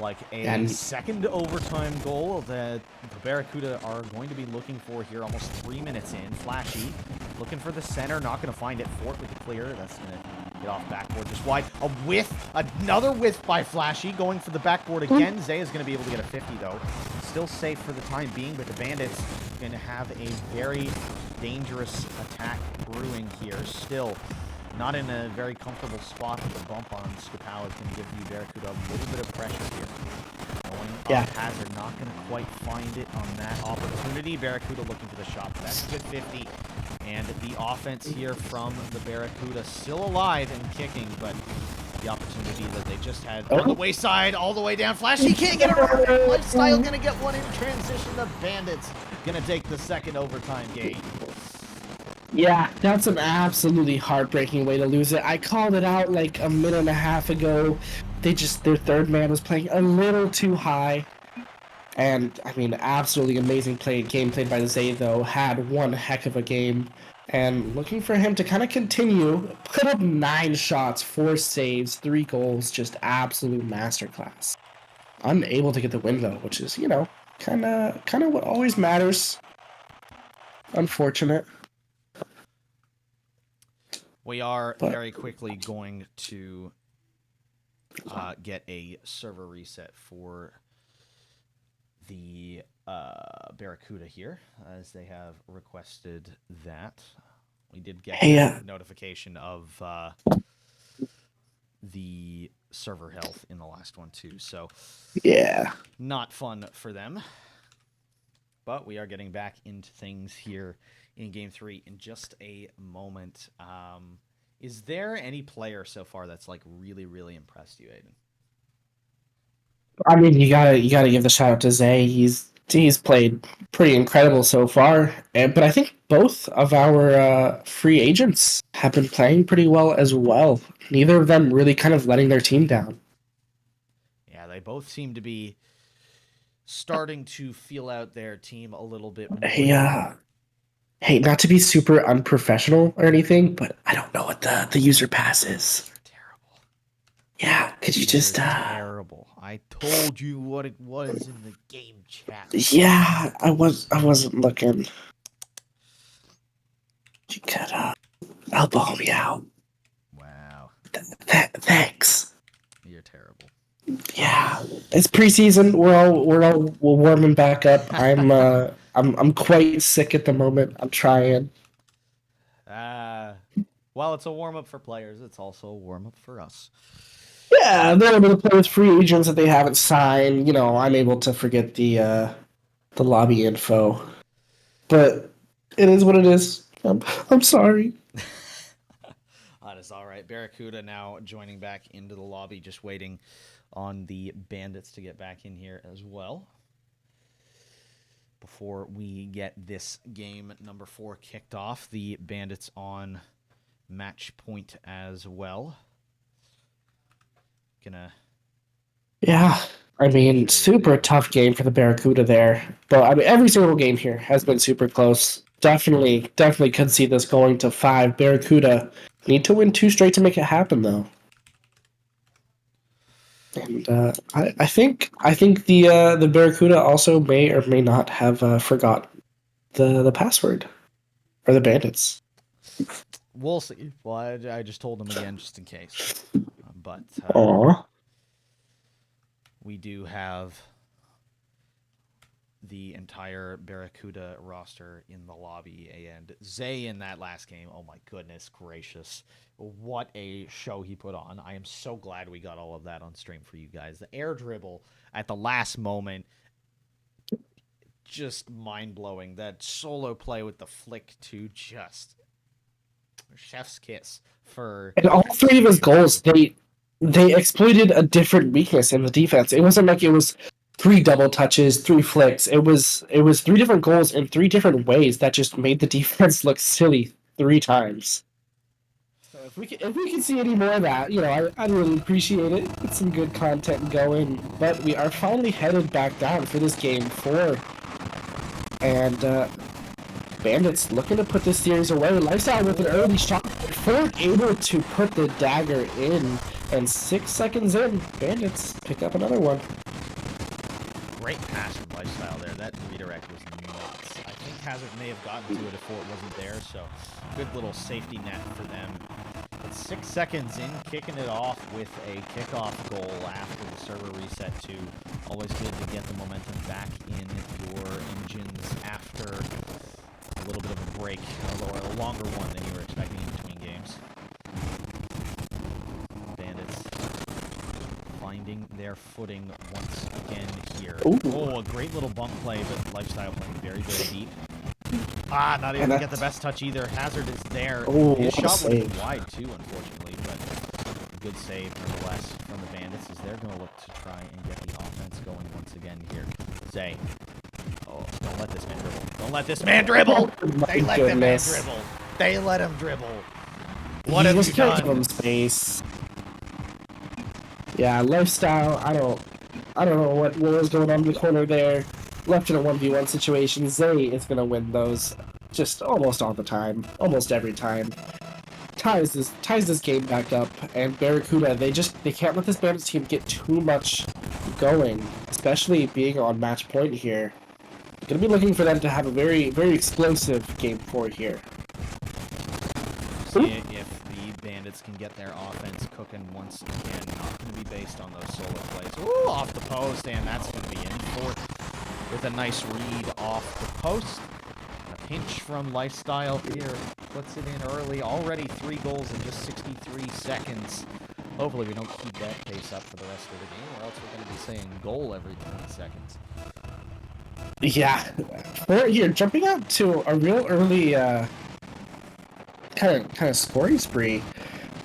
like a And- second overtime goal that the Barracuda are going to be looking for here. Almost 3 minutes in. Flashy looking for the center, not going to find it. Fort with the clear. That's going to get off backboard just wide. A whiff, another whiff by Flashy, going for the backboard again. Zay is going to be able to get a 50 though. Still safe for the time being, but the Bandits going to have a very dangerous attack brewing here. Still not in a very comfortable spot. The bump on Skapau is going to give you Barracuda a little bit of pressure here. Going up hazard, not going to quite find it on that opportunity. Barracuda looking for the shot. That's a good 50. And the offense here from the Barracuda still alive and kicking, but the opportunity that they just had on the wayside, all the way down. Flashy can't get it around. Lifestyle going to get one in transition. The Bandits going to take the second overtime game. Yeah, that's an absolutely heartbreaking way to lose it. I called it out like a minute and a half ago. Their third man was playing a little too high. And, I mean, absolutely amazing game played by Zay, though. Had one heck of a game. And looking for him to kind of continue. Put up 9 shots, 4 saves, 3 goals. Just absolute masterclass. Unable to get the win, though, which is, you know, kind of what always matters. Unfortunate. We are very quickly going to get a server reset for the Barracuda here, as they have requested that. We did get a notification of the server health in the last one too, so yeah, not fun for them. But we are getting back into things here in Game 3 in just a moment. Is there any player so far that's like really, really impressed you, Aiden? I mean, you gotta give the shout out to Zay. He's played pretty incredible so far, but I think both of our free agents have been playing pretty well as well. Neither of them really kind of letting their team down. Yeah, they both seem to be starting to feel out their team a little bit more. Yeah. Hey, not to be super unprofessional or anything, but I don't know what the user pass is. Terrible. Yeah, could you just terrible. I told you what it was in the game chat. Yeah, I wasn't looking. You could elbow me out. Wow. Thanks. You're terrible. Yeah, it's preseason. We're warming back up. I'm quite sick at the moment. I'm trying. Well, it's a warm up for players. It's also a warm up for us. Yeah, they're able to play with free agents that they haven't signed. You know, I'm able to forget the lobby info, but it is what it is. I'm sorry. That is all right. Barracuda now joining back into the lobby, just waiting on the Bandits to get back in here as well before we get this game number 4 kicked off. The Bandits on match point as well. Yeah, I mean, super tough game for the Barracuda there. But I mean, every single game here has been super close. Definitely could see this going to 5. Barracuda need to win 2 straight to make it happen, though. And I think the Barracuda also may or may not have forgot the password, or the Bandits. We'll see. Well, I just told them again just in case. But we do have the entire Barracuda roster in the lobby, and Zay in that last game, oh my goodness gracious, what a show he put on. I am so glad we got all of that on stream for you guys. The air dribble at the last moment, just mind-blowing. That solo play with the flick to just chef's kiss for... And all 3 of his goals, they exploited a different weakness in the defense. It wasn't like it was 3 double touches, 3 flicks. It was 3 different goals in 3 different ways that just made the defense look silly 3 times. So if we can see any more of that, you know, I'd really appreciate it. Get some good content going. But we are finally headed back down for this game 4. And Bandits looking to put this series away. Lifestyle with an early shot. Ford able to put the dagger in. And 6 seconds in, Bandits pick up another one. nuts. I think Hazard may have gotten to it if Fort wasn't there, so good little safety net for them. But 6 seconds in, kicking it off with a kickoff goal after the server reset too. Always good to get the momentum back in your engines after a little bit of a break, or a longer one than you were expecting in between games. Bandits finding their footing once again here. Ooh. Oh, a great little bump play, but Lifestyle playing very, very deep. Ah, not able to get the best touch either. Hazard is there. Oh, His what a shot would have been save. wide too, unfortunately, but a good save nonetheless from the Bandits as they're going to look to try and get the offense going once again here. Zay. Oh, don't let this man dribble. Don't let this man dribble! My They let the man goodness. dribble. They let him dribble. What He have just you can't give done? him space. Yeah, Lifestyle. I don't know what was going on in the corner there. Left in a 1v1 situation. Zay is gonna win those just almost all the time, almost every time. Ties this game back up, and Barracuda they can't let this Bandits team get too much going, especially being on match point here. Gonna be looking for them to have a very, very explosive game 4 here. See if the Bandits can get their offense cooking once again. Not going to be based on those solo plays. Ooh, off the post, and that's going to be in for with a nice read off the post. A pinch from Lifestyle here. Puts it in early. Already 3 goals in just 63 seconds. Hopefully we don't keep that pace up for the rest of the game, or else we're going to be saying goal every 20 seconds. Yeah, we're here jumping out to a real early kind of scoring spree,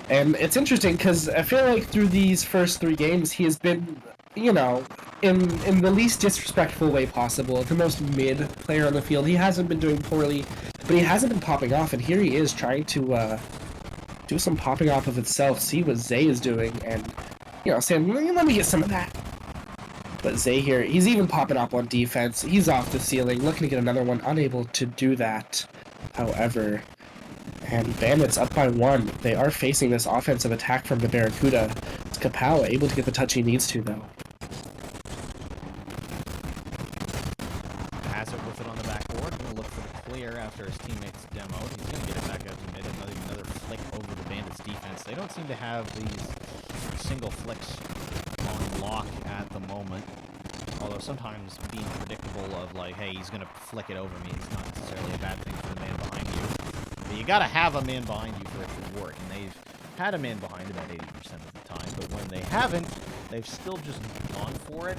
and it's interesting because I feel like through these first 3 games he has been, you know, in the least disrespectful way possible, the most mid player on the field. He hasn't been doing poorly, but he hasn't been popping off, and here he is trying to do some popping off of himself, see what Zay is doing, and you know, saying, let me get some of that. But Zay here, he's even popping up on defense. He's off the ceiling, looking to get another one, unable to do that, however. And Bandits up by 1. They are facing this offensive attack from the Barracuda. It's Kapow able to get the touch he needs to, though. Hazard with it on the backboard. Going to look for the clear after his teammates demo. He's going to get it back out to mid. Another flick over the Bandits' defense. They don't seem to have these single flicks on lock at the moment. Although sometimes being predictable of like, hey, he's going to flick it over me is not necessarily a bad thing for the man behind you. But you got to have a man behind you for it to work. And they've had a man behind about 80% of the time. But when they haven't, they've still just gone for it.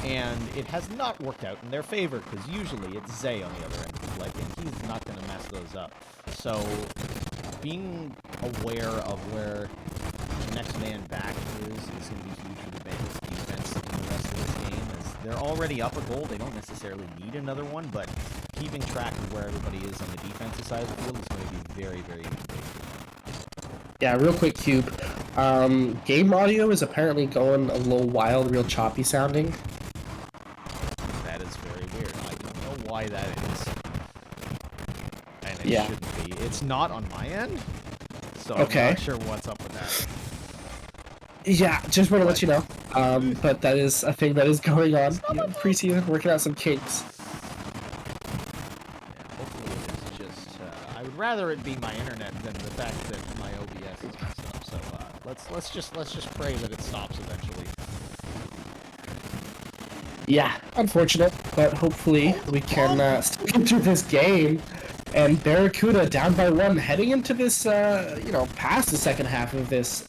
And it has not worked out in their favor, because usually it's Zay on the other end of the flick, and he's not going to mess those up. So, being aware of where the next man back is going to be huge for the Bandits defense in the rest of this game, as they're already up a goal. They don't necessarily need another one, but keeping track of where everybody is on the defensive side of the field is going to be very, very important. Yeah, real quick, Cube. Game audio is apparently going a little wild, real choppy sounding. That is very weird. I don't know why that is. And it Yeah. shouldn't be. It's not on my end, so Okay. I'm not sure what's up with that. Yeah, just want to let you know. But that is a thing that is going on. You know, preseason, working out some kinks. Yeah, hopefully it is just. I would rather it be my internet than the fact that my OBS is messed up. So let's just pray that it stops eventually. Yeah, unfortunate, but hopefully we can still get through this game. And Barracuda down by 1, heading into this, you know, past the second half of this.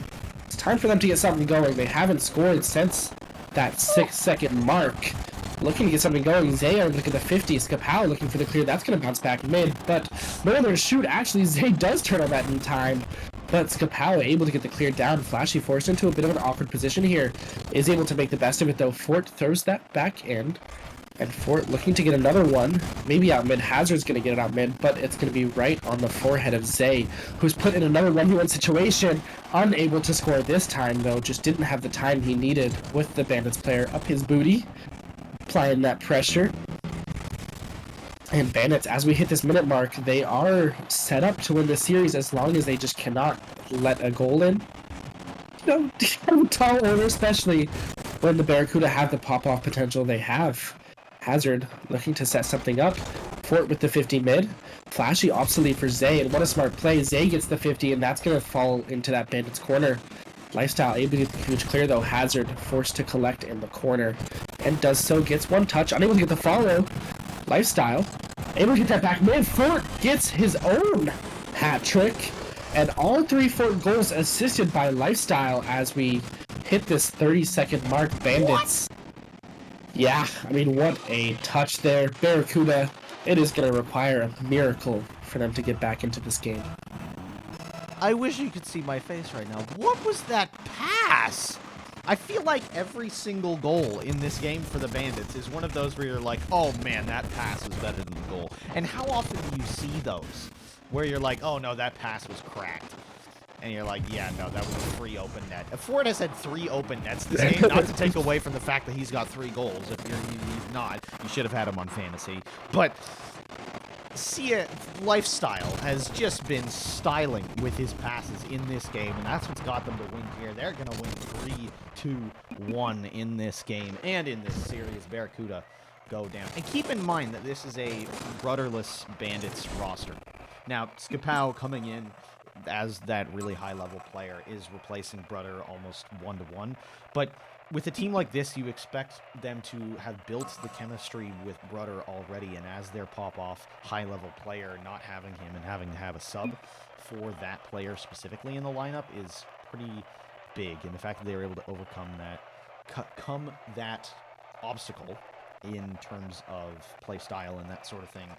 It's time for them to get something going. They haven't scored since that 6-second mark. Looking to get something going. Zay are looking at the 50s. Kapow looking for the clear. That's going to bounce back mid, but no other shoot. Actually, Zay does turn on that in time. But Kapow able to get the clear down. Flashy forced into a bit of an awkward position here. Is able to make the best of it, though. Fort throws that back in. And Fort looking to get another one. Maybe out mid. Hazard's going to get it out mid, but it's going to be right on the forehead of Zay, who's put in another 1v1 situation. Unable to score this time, though. Just didn't have the time he needed with the Bandits player up his booty. Applying that pressure. And Bandits, as we hit this minute mark, they are set up to win the series as long as they just cannot let a goal in. You know, tall order, especially when the Barracuda have the pop-off potential they have. Hazard looking to set something up. Fort with the 50 mid. Flashy obsolete for Zay, and what a smart play. Zay gets the 50, and that's going to fall into that Bandits corner. Lifestyle able to get the huge clear, though. Hazard forced to collect in the corner, and does so. Gets one touch, unable to get the follow. Lifestyle able to get that back mid. Fort gets his own hat trick, and all 3 Fort goals assisted by Lifestyle as we hit this 30-second mark. Bandits. Yeah, I mean, what a touch there. Barracuda, it is going to require a miracle for them to get back into this game. I wish you could see my face right now. What was that pass? I feel like every single goal in this game for the Bandits is one of those where you're like, oh man, that pass was better than the goal. And how often do you see those where you're like, oh no, that pass was cracked? And you're like, yeah, no, that was a free open net. If Ford has had 3 open nets this game, not to take away from the fact that he's got 3 goals. If he's not, you should have had him on fantasy. But Sia Lifestyle has just been styling with his passes in this game, and that's what's got them to win here. They're going to win 3-2-1 in this game and in this series. Barracuda go down. And keep in mind that this is a rudderless Bandits roster. Now, Skapau coming in as that really high-level player is replacing Brudder almost 1-to-1. But with a team like this, you expect them to have built the chemistry with Brudder already, and as their pop-off high-level player, not having him and having to have a sub for that player specifically in the lineup is pretty big. And the fact that they were able to overcome that obstacle in terms of play style and that sort of thing,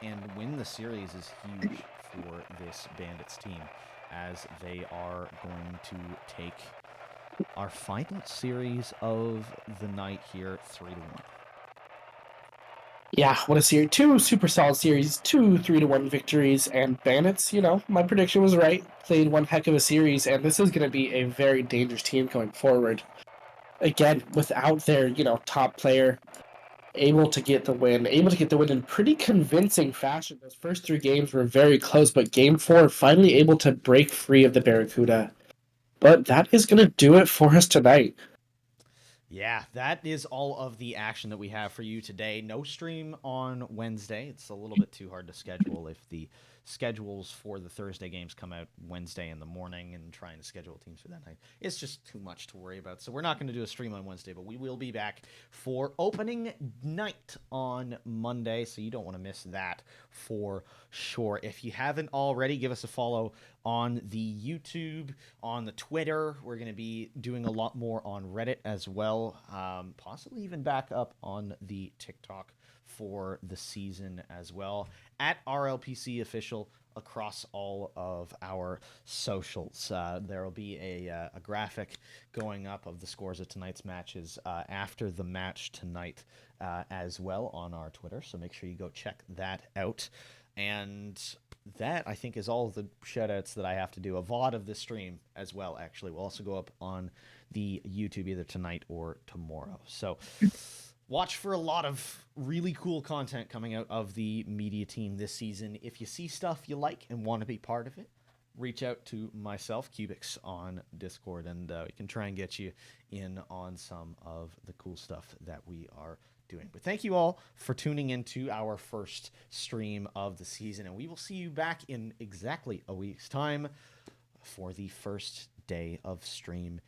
and win the series is huge for this Bandits team, as they are going to take our final series of the night here, 3-1. Yeah, what a series. 2 super solid series, 2 3-1 victories, and Bandits, you know, my prediction was right. Played one heck of a series, and this is going to be a very dangerous team going forward. Again, without their, top player, able to get the win in pretty convincing fashion. Those first 3 games were very close, but game 4 finally able to break free of the Barracuda. But that is going to do it for us tonight. Yeah, that is all of the action that we have for you today. No stream on Wednesday. It's a little bit too hard to schedule if the schedules for the Thursday games come out Wednesday in the morning, and trying to schedule teams for that night. It's just too much to worry about. So we're not going to do a stream on Wednesday, but we will be back for opening night on Monday. So you don't want to miss that for sure. If you haven't already, give us a follow on the YouTube, on the Twitter. We're going to be doing a lot more on Reddit as well, possibly even back up on the TikTok for the season as well, at RLPC official across all of our socials. There will be a graphic going up of the scores of tonight's matches after the match tonight as well on our Twitter, so make sure you go check that out. And that, I think, is all of the shoutouts that I have to do. A VOD of this stream as well, actually, will also go up on the YouTube either tonight or tomorrow. So watch for a lot of really cool content coming out of the media team this season. If you see stuff you like and want to be part of it, reach out to myself, Cubics, on Discord, and we can try and get you in on some of the cool stuff that we are doing. But thank you all for tuning into our first stream of the season, and we will see you back in exactly a week's time for the first day of stream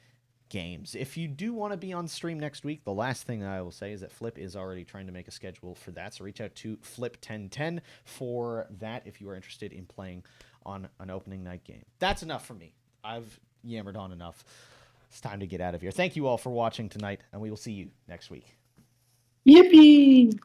games. If you do want to be on stream next week, the last thing I will say is that Flip is already trying to make a schedule for that, so reach out to Flip1010 for that if you are interested in playing on an opening night game. That's enough for me. I've yammered on enough. It's time to get out of here. Thank you all for watching tonight, and we will see you next week. Yippee!